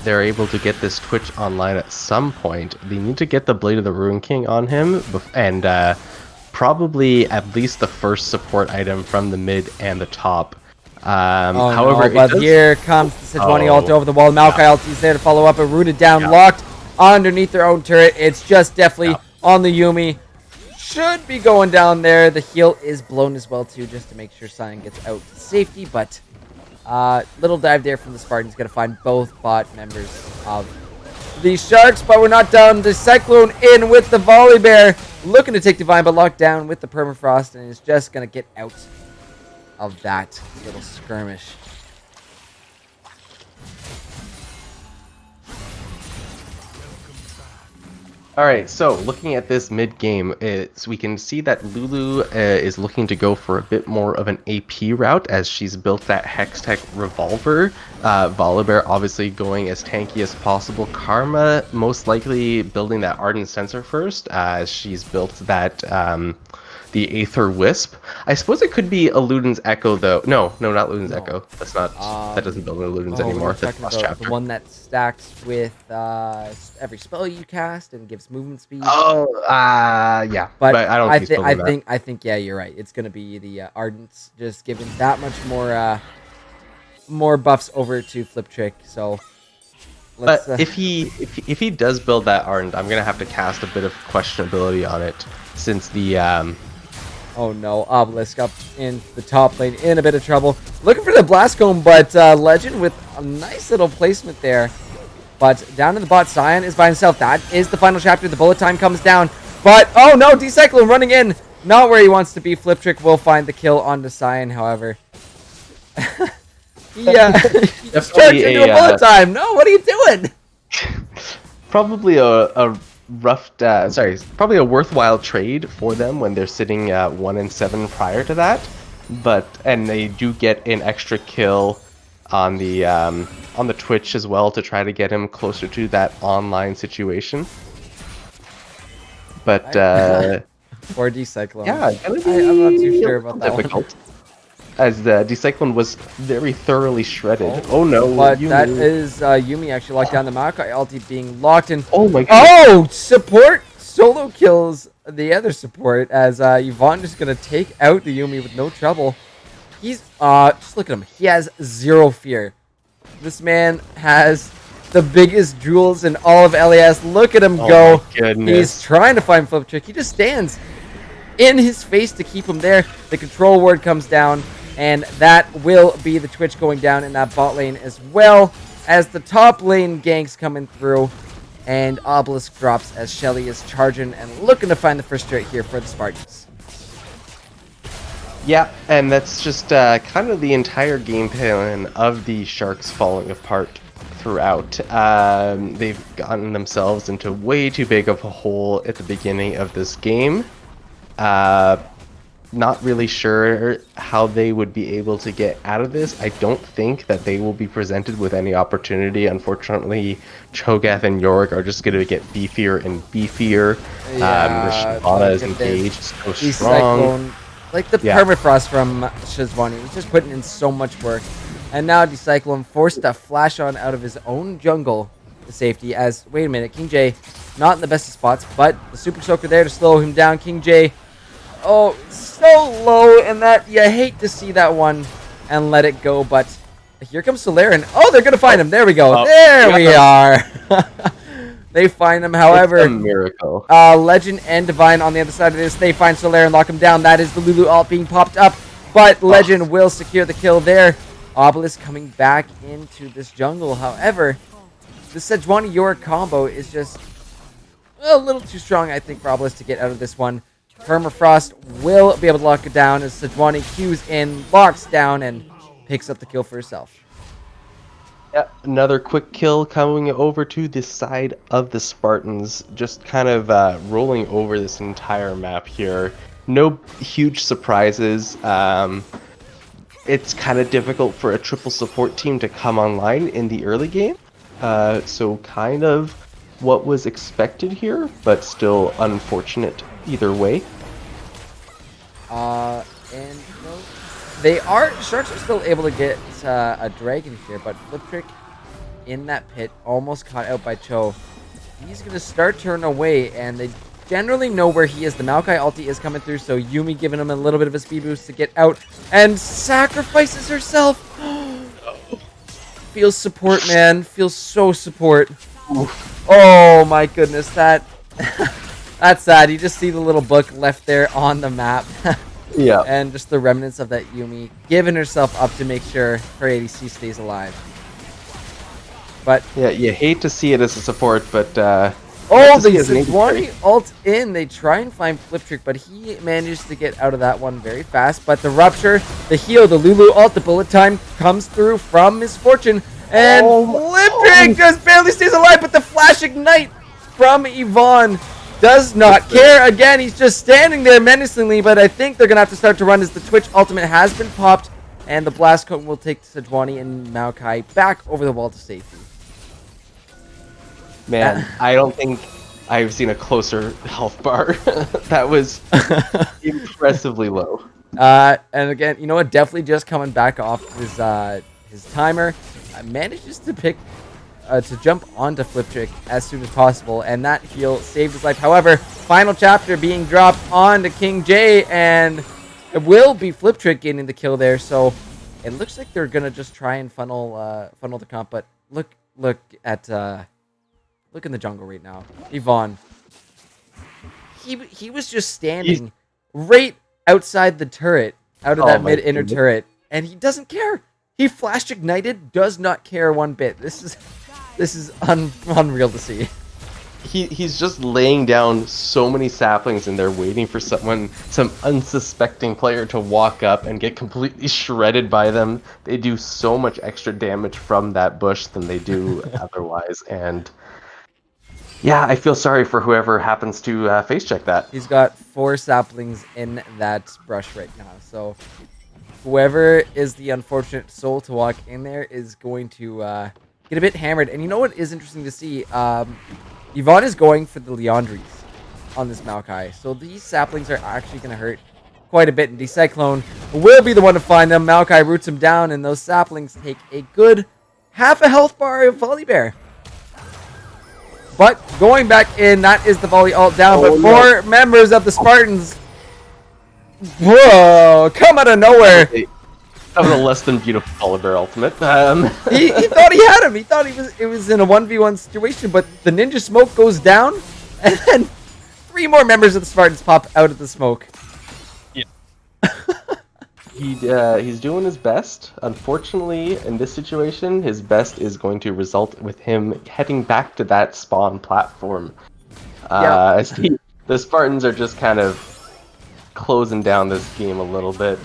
They're able to get this Twitch online at some point. They need to get the Blade of the Ruin King on him, and probably at least the first support item from the mid and the top. However, but here comes the Sejuani ult over the wall. Maokai ult is there to follow up, and rooted down, locked underneath their own turret. It's just definitely on the Yuumi. Should be going down there. The heal is blown as well too, just to make sure Sion gets out to safety, but little dive there from the Spartans. Going to find both bot members of the Sharks, but we're not done. The Cyclone in with the Volibear. Looking to take Divine, but locked down with the Permafrost, and is just going to get out of that little skirmish. Alright, so looking at this mid-game, we can see that Lulu is looking to go for a bit more of an AP route as she's built that Hextech Revolver. Volibear obviously going as tanky as possible. Karma most likely building that Ardent Sensor first as she's built that the Aether Wisp. I suppose it could be a Luden's Echo though. No, not Luden's Echo. That's not. That doesn't build no Ludens anymore. That's last chapter. The one that stacks with every spell you cast and gives movement speed. Yeah. But I don't I think yeah, you're right. It's gonna be the Ardents, just giving that much more buffs over to Flip Trick. So. But if he does build that Ardent, I'm gonna have to cast a bit of questionability on it since the Oh no, Obelisk up in the top lane, in a bit of trouble. Looking for the Blast Cone, but Legend with a nice little placement there. But down in the bot, Cyan is by himself. That is the final chapter. The bullet time comes down. But, oh no, D-Cyclone running in. Not where he wants to be. Flip Trick will find the kill onto Cyan, however. Yeah, he's charged into a bullet time. No, what are you doing? Probably a probably a worthwhile trade for them when they're sitting at 1-7 prior to that. And they do get an extra kill on the Twitch as well to try to get him closer to that online situation. But or D-Cyclone. yeah, I'm not too sure about that difficult. one. As the D-Cyclone was very thoroughly shredded. Oh no! But that is Yuumi actually locked down. The Maokai ulti being locked in. Oh my god! Oh, support solo kills the other support as Yvonne just gonna take out the Yuumi with no trouble. He's just look at him. He has zero fear. This man has the biggest jewels in all of LAS. Look at him go. My goodness. He's trying to find Flip Trick. He just stands in his face to keep him there. The control ward comes down, and that will be the Twitch going down in that bot lane as well as the top lane ganks coming through. And Obelisk drops as Shelly is charging and looking to find the first straight here for the Spartans. Yeah, and that's just kind of the entire game plan of the Sharks falling apart throughout. They've gotten themselves into way too big of a hole at the beginning of this game. Not really sure how they would be able to get out of this. I don't think that they will be presented with any opportunity. Unfortunately, Cho'Gath and Yorick are just going to get beefier and beefier. The SPAA is engaged so strong. Cyclone, like the permafrost from Shizwani. He's just putting in so much work. And now D-Cyclone forced to flash on out of his own jungle to safety as, wait a minute, King J not in the best of spots, but the Super Soaker there to slow him down. King J, oh, so low, and that you hate to see that one and let it go, but here comes Solaren. Oh, they're gonna find him. There we go. There we are. They find him, however. It's a miracle. Legend and Divine on the other side of this. They find Solaren, lock him down. That is the Lulu ult being popped up, but Legend will secure the kill there. Obelisk coming back into this jungle. However, the Sejuani Yorick combo is just a little too strong, I think, for Obelisk to get out of this one. Permafrost will be able to lock it down as Sejuani cues in, locks down, and picks up the kill for herself. Yeah, another quick kill coming over to the side of the Spartans, just kind of rolling over this entire map here. No huge surprises. It's kind of difficult for a triple support team to come online in the early game. So kind of what was expected here, but still unfortunate either way. And no, Sharks are still able to get a dragon here, but Flip Trick in that pit, almost caught out by Cho. He's going to start turning away, and they generally know where he is. The Maokai ulti is coming through, so Yuumi giving him a little bit of a speed boost to get out, and sacrifices herself. Feels support, man. Feels so support. Oh my goodness, that's sad. You just see the little book left there on the map. Yeah. And just the remnants of that Yuumi giving herself up to make sure her ADC stays alive. But yeah, you hate to see it as a support, but the Sejuani ult in. They try and find Flip Trick, but he manages to get out of that one very fast. But the rupture, the heal, the Lulu ult, the bullet time comes through from Misfortune. And Flip Trick just barely stays alive, but the flash ignite from Yvonne does not care. Again, he's just standing there menacingly, but I think they're going to have to start to run as the Twitch ultimate has been popped, and the Blast Cone will take Sejuani and Maokai back over the wall to safety. Man, I don't think I've seen a closer health bar. That was impressively low. And again, you know what? Definitely just coming back off his timer. Manages to to jump onto Flip Trick as soon as possible, and that heal saved his life. However, final chapter being dropped onto King J, and it will be Flip Trick getting the kill there. So it looks like they're gonna just try and funnel the comp. But look in the jungle right now. Yvonne. He was just standing right outside the turret, out of that mid-inner turret, and he doesn't care. He flash ignited, does not care one bit. This is This is unreal to see. He's just laying down so many saplings and they're waiting for some unsuspecting player to walk up and get completely shredded by them. They do so much extra damage from that bush than they do otherwise, and yeah, I feel sorry for whoever happens to face check that. He's got 4 saplings in that brush right now, so whoever is the unfortunate soul to walk in there is going to get a bit hammered. And you know what is interesting to see? Yvonne is going for the Leandries on this Maokai. So these saplings are actually going to hurt quite a bit. And Decyclone will be the one to find them. Maokai roots him down, and those saplings take a good half a health bar of Volibear. But going back in, that is the volley ult down. But 4 members of the Spartans. Whoa, come out of nowhere. That was a less than beautiful Volibear ultimate. He thought he had him. He thought it was in a 1v1 situation, but the ninja smoke goes down, and then 3 more members of the Spartans pop out of the smoke. Yeah. He's doing his best. Unfortunately, in this situation, his best is going to result with him heading back to that spawn platform. As the Spartans are just kind of closing down this game a little bit.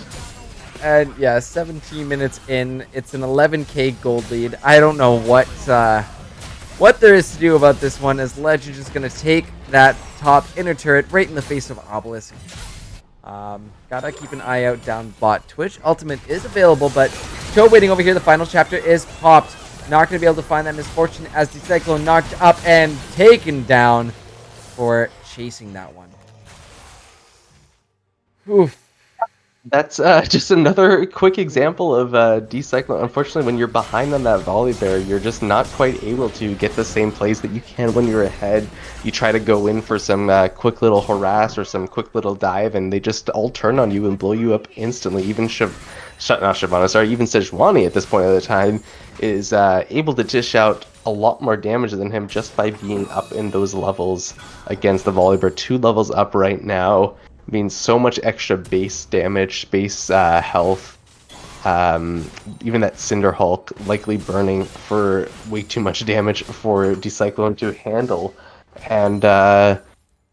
And yeah, 17 minutes in, it's an 11k gold lead. I don't know what there is to do about this one, as Legend is going to take that top inner turret right in the face of Obelisk. Gotta keep an eye out down bot. Twitch Ultimate is available, but Joe waiting over here. The final chapter is popped. Not going to be able to find that Misfortune as Decyclone knocked up and taken down for chasing that one. Oof. That's just another quick example of Decyclone. Unfortunately, when you're behind on that Volibear, you're just not quite able to get the same plays that you can when you're ahead. You try to go in for some quick little harass or some quick little dive, and they just all turn on you and blow you up instantly. Even even Sejuani at this point of the time is able to dish out a lot more damage than him just by being up in those levels against the Volibear. 2 levels up right now means so much extra base damage, base health. Even that Cinder Hulk likely burning for way too much damage for Decyclone to handle. And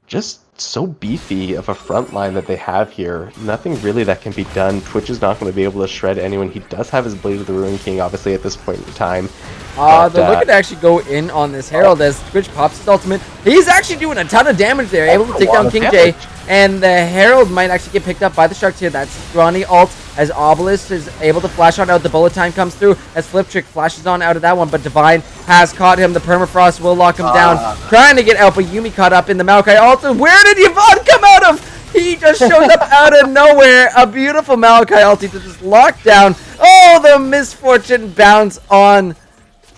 just so beefy of a front line that they have here. Nothing really that can be done. Twitch is not going to be able to shred anyone. He does have his Blade of the Ruin King, obviously, at this point in time. They're looking to actually go in on this Herald as Twitch pops his ultimate. He's actually doing a ton of damage there, able to take down King J. And the Herald might actually get picked up by the Sharks here. That's Ronnie ult as Obelisk is able to flash on out. The bullet time comes through as Flip Trick flashes on out of that one. But Divine has caught him. The Permafrost will lock him down. Trying to get out, but Yumi caught up in the Maokai ult. Where did Yvonne come out of? He just shows up out of nowhere. A beautiful Maokai ulti to just lock down. Oh, the Misfortune bounce on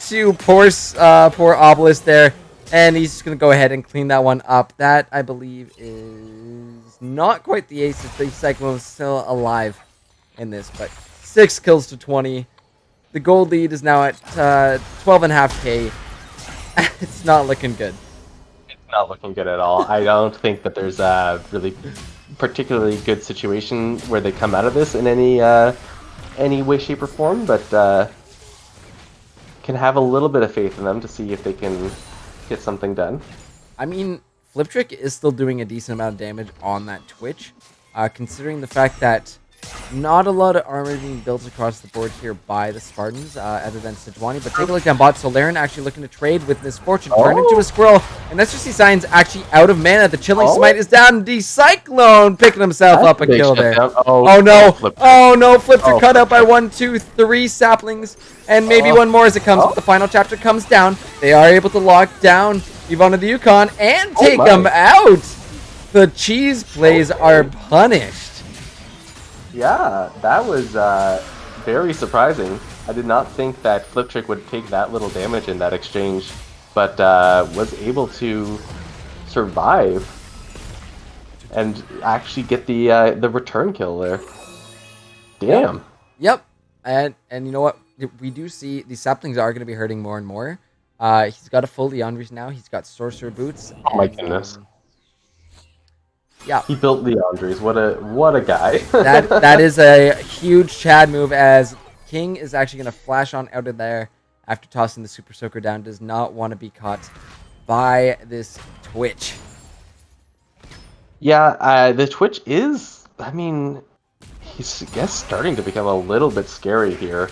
to poor Obelisk there. And he's just going to go ahead and clean that one up. That, I believe, is not quite the ace. The Cyclone is still alive in this. But 6 kills to 20. The gold lead is now at 12.5k. It's not looking good. It's not looking good at all. I don't think that there's a really particularly good situation where they come out of this in any way, shape, or form. But can have a little bit of faith in them to see if they can get something done. I mean, Flip Trick is still doing a decent amount of damage on that Twitch, considering the fact that not a lot of armor being built across the board here by the Spartans, other than Sejuani. But take a look down bot. Solaren actually looking to trade with Misfortune, turned into a squirrel, and SRC Sign's actually out of mana. The Chilling Smite is down. Decyclone picking himself up a kill there. Oh no! Oh no! Flip Trick cut out by 1, 2, 3 saplings, and maybe one more as it comes. But the final chapter comes down. They are able to lock down Yvonne of the Yukon and take him out. The cheese plays are punished. Yeah, that was very surprising. I did not think that Flip Trick would take that little damage in that exchange, but was able to survive and actually get the return kill there. Damn. Yep. And you know what? We do see these saplings are going to be hurting more and more. He's got a full Leandries now. He's got Sorcerer Boots. Oh my goodness. Yeah, he built Leandries. What a guy. that is a huge Chad move, as King is actually going to flash on out of there after tossing the Super Soaker down. Does not want to be caught by this Twitch. Yeah, the Twitch is, I mean, he's, I guess, starting to become a little bit scary here.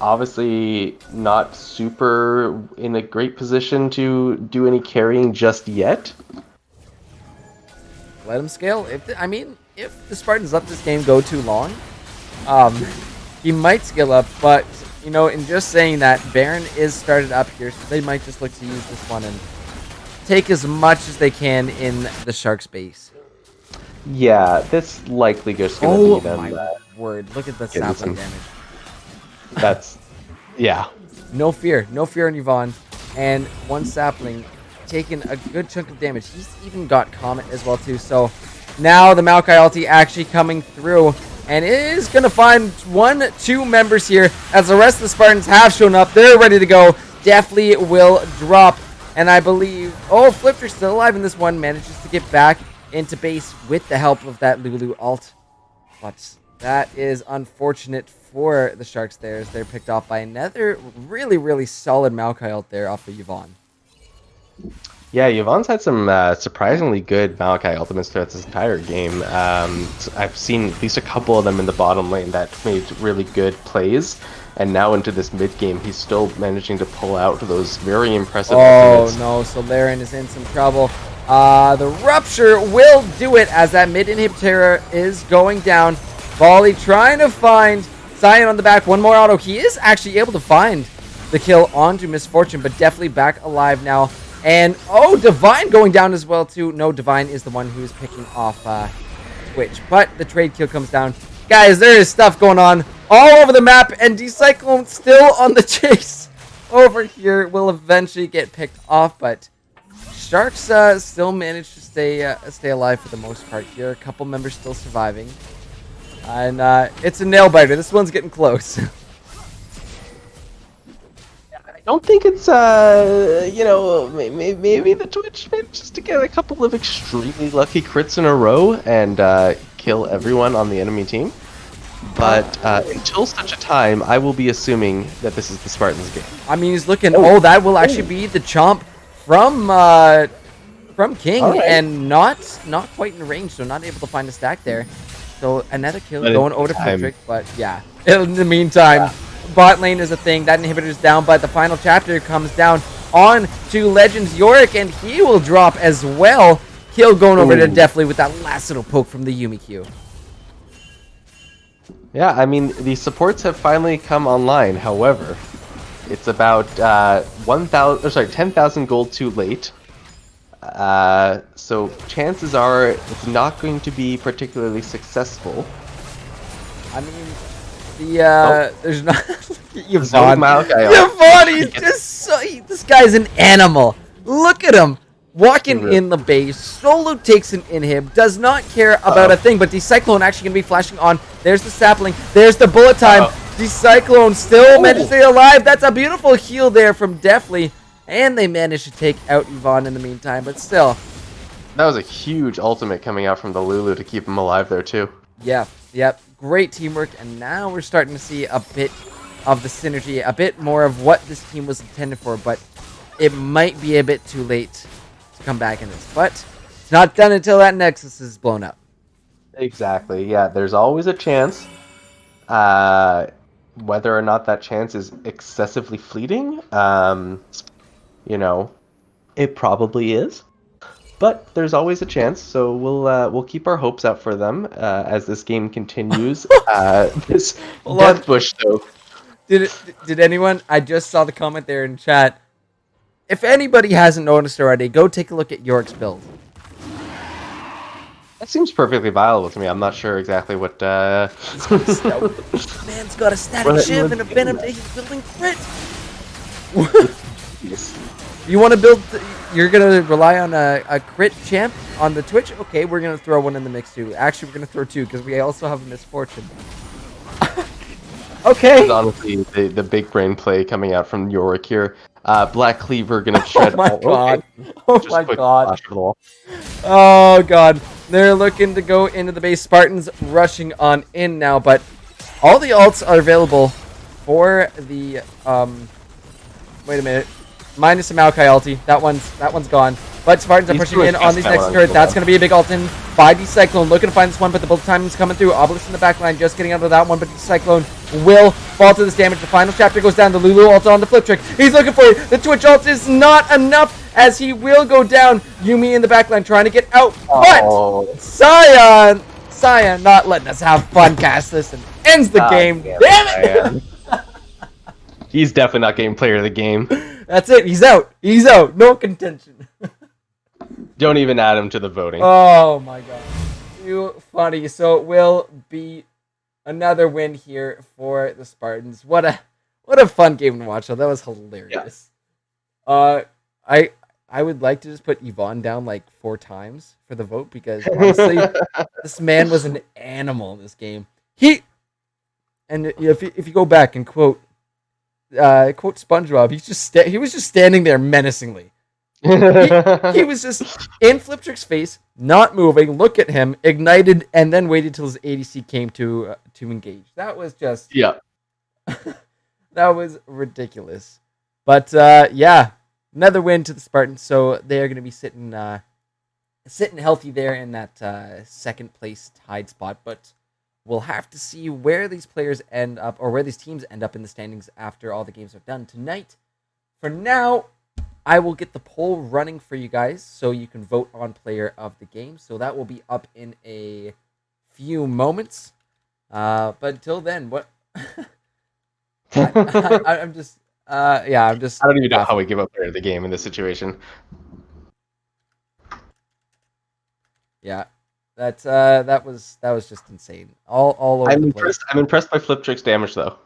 Obviously not super in a great position to do any carrying just yet. Let him scale. If the Spartans let this game go too long, he might scale up. But you know, in just saying that, Baron is started up here, so they might just look to use this one and take as much as they can in the Sharks base. Yeah, this likely just gonna be them. Oh my word! Look at the getting sapling some- damage. That's, yeah. No fear on Yvonne, and one sapling taking a good chunk of damage. He's even got Comet as well too. So now the Maokai ulti actually coming through, and is gonna find 1-2 members here as the rest of the Spartans have shown up. They're ready to go. Definitely will drop, and I believe Flipter's still alive in this one. Manages to get back into base with the help of that Lulu ult, but that is unfortunate for the Sharks there, as they're picked off by another really solid Maokai ult there off of Yvonne. Yeah, Yvonne's had some surprisingly good Maokai ultimates throughout this entire game. I've seen at least a couple of them in the bottom lane that made really good plays, and now into this mid game, he's still managing to pull out those very impressive ultimates. No, so Laren is in some trouble. The Rupture will do it as that mid inhibitor is going down. Volley trying to find Zion on the back. One more auto. He is actually able to find the kill onto Misfortune, but definitely back alive now. And, Divine going down as well, too. No, Divine is the one who is picking off Twitch. But the trade kill comes down. Guys, there is stuff going on all over the map, and D-Cyclone still on the chase over here. Will eventually get picked off, but Sharks still manage to stay alive for the most part here. A couple members still surviving. And it's a nail-biter. This one's getting close. I don't think it's, maybe the Twitch manages to get a couple of extremely lucky crits in a row and kill everyone on the enemy team. But until such a time, I will be assuming that this is the Spartans' game. I mean, he's looking. That will actually be the chomp from King, right. and not quite in range, so not able to find a stack there. So another kill going over to Patrick, but yeah. In the meantime, bot lane is a thing. That inhibitor's down, but the final chapter comes down on to Legends Yorick, and he will drop as well. Kill going over to Definitely with that last little poke from the Yumi Q. Yeah, I mean, the supports have finally come online. However, it's about 10,000 gold too late. So chances are it's not going to be particularly successful. I mean, there's not Yvonne, Yvonne, he's just this guy's an animal. Look at him walking in the base. Solo takes an inhib, does not care about a thing. But the Cyclone actually gonna be flashing on. There's the sapling. There's the bullet time. The Cyclone still managed to stay alive. That's a beautiful heal there from Deftly. And they managed to take out Yvonne in the meantime, but still. That was a huge ultimate coming out from the Lulu to keep him alive there too. Yeah, yep. Great teamwork, and now we're starting to see a bit of the synergy, a bit more of what this team was intended for, but it might be a bit too late to come back in this. But it's not done until that Nexus is blown up. Exactly, yeah, there's always a chance. Whether or not that chance is excessively fleeting, it probably is, but there's always a chance. So we'll keep our hopes out for them as this game continues. This Death Bush, though. Did anyone? I just saw the comment there in chat. If anybody hasn't noticed already, go take a look at Yorick's build. That seems perfectly viable to me. I'm not sure exactly what. Man's got a static shiv and a venom. He's building crit. You want to build? You're gonna rely on a crit champ on the Twitch? Okay, we're gonna throw one in the mix too. Actually, we're gonna throw two because we also have a Misfortune. Okay. It's honestly the big brain play coming out from Yorick here. Black Cleaver gonna shred. Oh my god! Oh my god! Oh god! They're looking to go into the base. Spartans rushing on in now, but all the ults are available for the wait a minute. Minus the Maokai ulti. That one's gone. But Spartans are pushing in on these next turret. That's going to be a big ult in by D-Cyclone. Looking to find this one, but the bullet timing's coming through. Obelisk in the back line, just getting out of that one, but D-Cyclone will fall to this damage. The final chapter goes down. The Lulu ult on the flip trick. He's looking for it. The Twitch ult is not enough as he will go down. Yumi in the back line trying to get out. But Sion not letting us have fun cast this and ends the game. Damn it! He's definitely not game player of the game. That's it. He's out. He's out. No contention. Don't even add him to the voting. Oh my god. Too funny. So it will be another win here for the Spartans. What a fun game to watch. Though. That was hilarious. Yeah. I would like to just put Yvonne down like 4 times for the vote because honestly, this man was an animal in this game. And if you go back and quote SpongeBob, he was just standing there menacingly. He was just in Fliptrick's face, not moving. Look at him, ignited, and then waited till his ADC came to engage. That was just that was ridiculous. But yeah, another win to the Spartans. So they are going to be sitting healthy there in that second place tied spot. But we'll have to see where these players end up, or where these teams end up in the standings after all the games are done tonight. For now, I will get the poll running for you guys so you can vote on player of the game. So that will be up in a few moments. But until then, what? I'm just. I don't even know how we give up player of the game in this situation. Yeah. That was just insane. All over the place. I'm impressed by Fliptrick's damage though.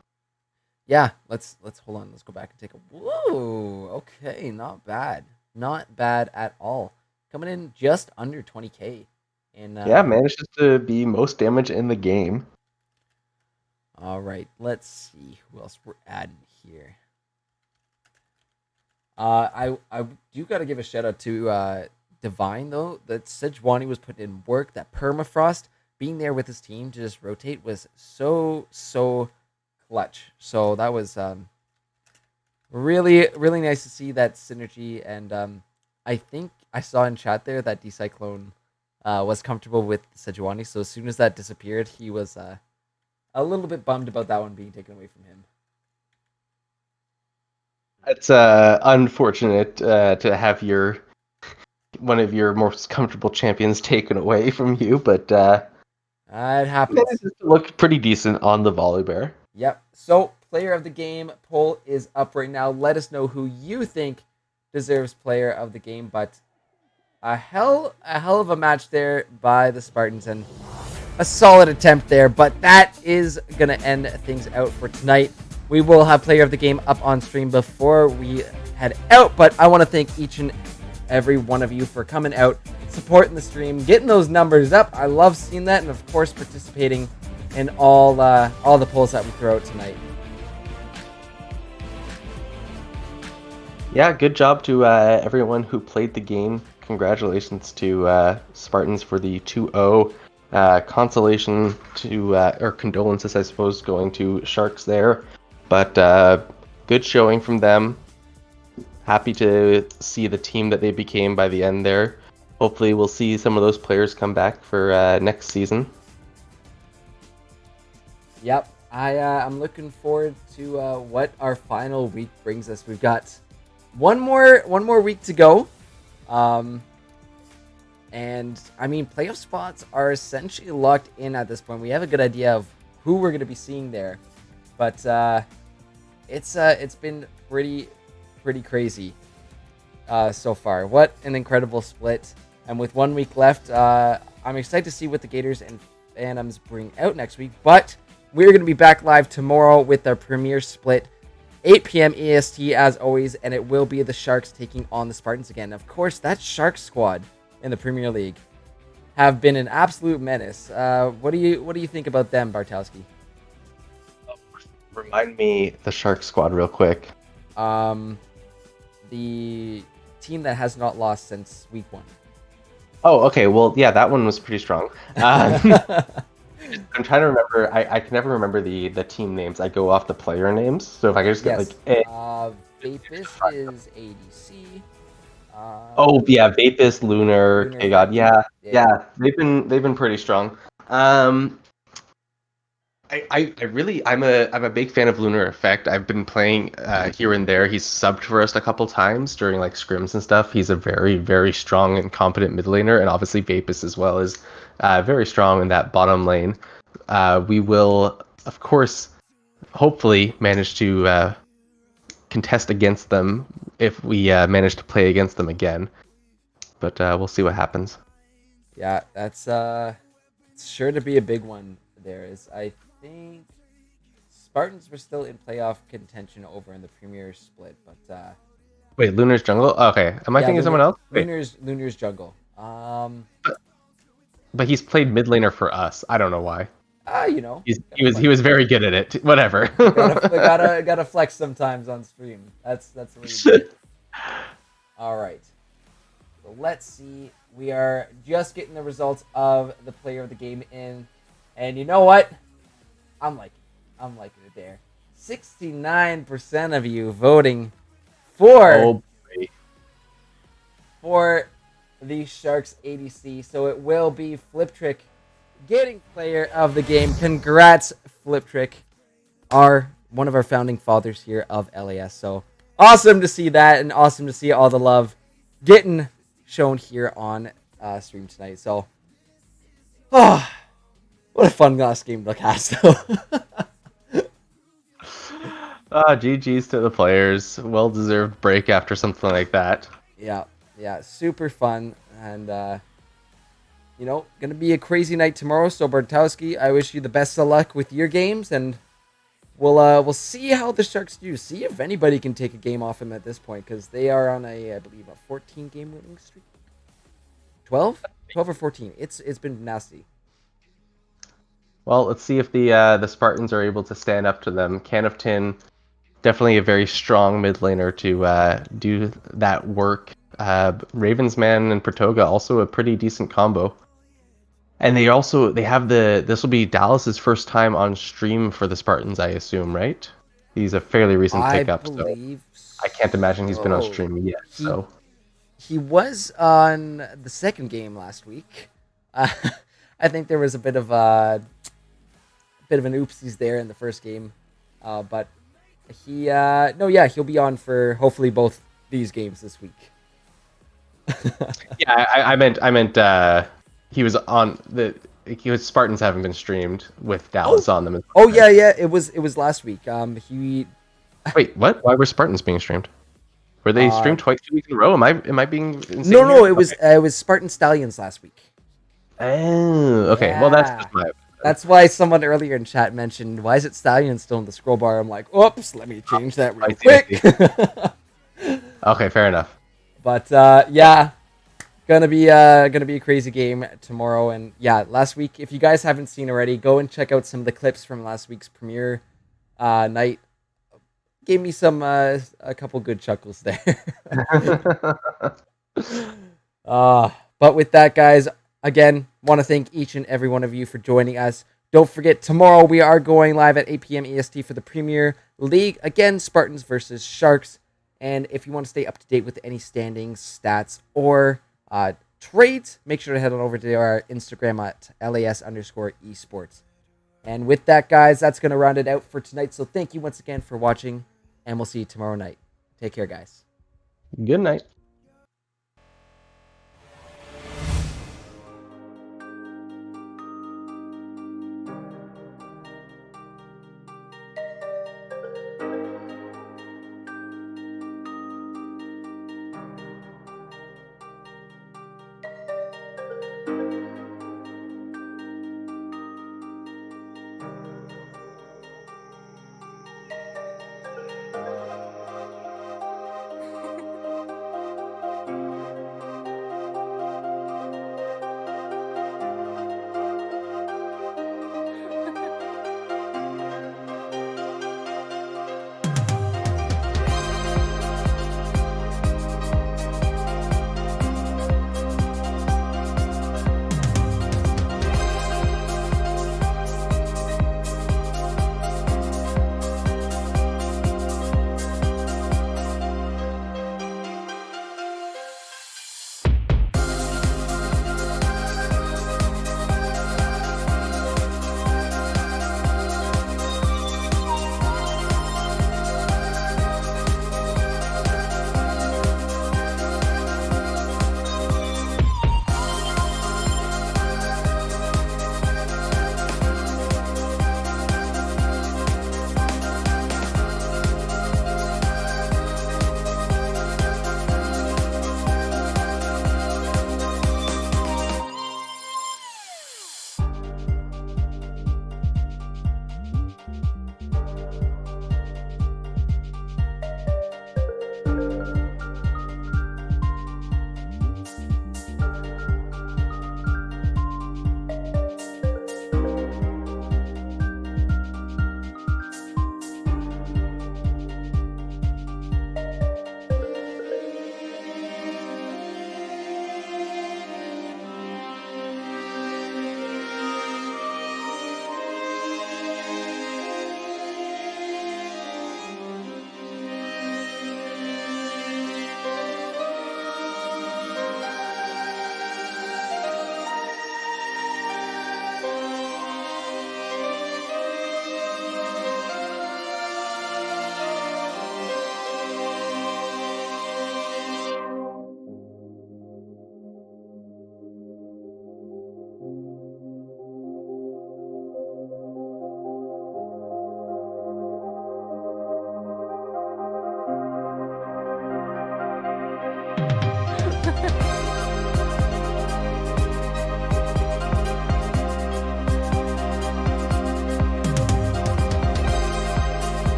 Yeah, let's hold on. Let's go back and take a whoa. Okay, not bad. Not bad at all. Coming in just under 20k. And manages to be most damage in the game. All right, let's see who else we're adding here. I do got to give a shout out to Divine though. That Sejuani was putting in work. That Permafrost being there with his team to just rotate was so clutch. So that was really nice to see that synergy. And I think I saw in chat there that D-Cyclone was comfortable with Sejuani. So as soon as that disappeared, he was a little bit bummed about that one being taken away from him. It's unfortunate to have one of your most comfortable champions taken away from you, but it happens. It looked pretty decent on the Volibear. Yep. So, player of the game poll is up right now. Let us know who you think deserves player of the game. But a hell of a match there by the Spartans and a solid attempt there. But that is gonna end things out for tonight. We will have player of the game up on stream before we head out. But I want to thank each and every one of you for coming out, supporting the stream, getting those numbers up. I love seeing that, and of course participating in all the polls that we throw out tonight. Yeah, good job to everyone who played the game. Congratulations to Spartans for the 2-0 consolation or condolences, I suppose, going to Sharks there. But good showing from them. Happy to see the team that they became by the end there. Hopefully we'll see some of those players come back for next season. Yep, I'm looking forward to what our final week brings us. We've got one more week to go, and I mean playoff spots are essentially locked in at this point. We have a good idea of who we're going to be seeing there, but it's been pretty crazy so far. What an incredible split! And with 1 week left, I'm excited to see what the Gators and Phantoms bring out next week, but we're going to be back live tomorrow with our premiere split, 8 p.m. EST as always, and it will be the Sharks taking on the Spartans again. Of course, that Sharks squad in the Premier League have been an absolute menace. What do you think about them, Bartowski? Remind me the Sharks squad real quick. The team that has not lost since week 1. Oh, okay. Well, yeah, that one was pretty strong. I'm trying to remember. I can never remember the team names. I go off the player names. So if I could just get like Yes. a. Vapus is ADC. Oh yeah, Vapus, Lunar, Lunar K-God. Effect. Yeah, Yeah. yeah. They've been pretty strong. Um, I really I'm a big fan of Lunar Effect. I've been playing here and there. He's subbed for us a couple times during like scrims and stuff. He's a very very strong and competent mid laner, and obviously Vapus as well is very strong in that bottom lane. We will of course hopefully manage to contest against them if we manage to play against them again. But we'll see what happens. Yeah, that's it's sure to be a big one there. Is I think Spartans were still in playoff contention over in the Premier split, but Wait, Lunar's jungle? Okay, am I yeah, thinking of someone else? Wait, Lunar's jungle. but he's played mid laner for us. I don't know why. You know, He was very good at it. Whatever. gotta flex sometimes on stream. That's the way you do it. All right. So let's see. We are just getting the results of the player of the game in, and you know what? I'm liking it there. 69% of you voting for Oh, for the Sharks ADC. So it will be Fliptrick getting player of the game. Congrats, Fliptrick, one of our founding fathers here of LAS. So awesome to see that, and awesome to see all the love getting shown here on stream tonight. So, what a fun last game to cast, though. GG's to the players. Well-deserved break after something like that. Yeah, super fun, and gonna be a crazy night tomorrow. So Bartowski, I wish you the best of luck with your games, and we'll see how the Sharks do. See if anybody can take a game off him at this point, because they are on I believe, a 14 game winning streak. 12 or 14. It's been nasty. Well, let's see if the Spartans are able to stand up to them. Can of Tin, definitely a very strong mid laner to do that work. Ravensman and Pratoga also a pretty decent combo. And they have this will be Dallas's first time on stream for the Spartans, I assume, right? He's a fairly recent I pickup, so believe I can't imagine he's been on so. stream yet. So He was on the second game last week. I think there was a bit of an oopsies there in the first game, but he'll be on for hopefully both these games this week. yeah, I meant he was on Spartans haven't been streamed with Dallas on them. Oh yeah, it was last week. Wait, what? Why were Spartans being streamed? Were they streamed twice 2 weeks in a row? Am I being insane? No, here? it was Spartan Stallions last week. Oh, okay. Well, that's just my. That's why someone earlier in chat mentioned, why is it Stallion still in the scroll bar? I'm like, oops, let me change that real quick. Okay, fair enough. But yeah, gonna be a crazy game tomorrow. And yeah, last week, if you guys haven't seen already, go and check out some of the clips from last week's premiere night. Gave me a couple good chuckles there. But with that, guys, again, want to thank each and every one of you for joining us. Don't forget, tomorrow we are going live at 8 p.m. EST for the Premier League. Again, Spartans versus Sharks. And if you want to stay up to date with any standings, stats, or trades, make sure to head on over to our Instagram at LAS_esports. And with that, guys, that's going to round it out for tonight. So thank you once again for watching, and we'll see you tomorrow night. Take care, guys. Good night.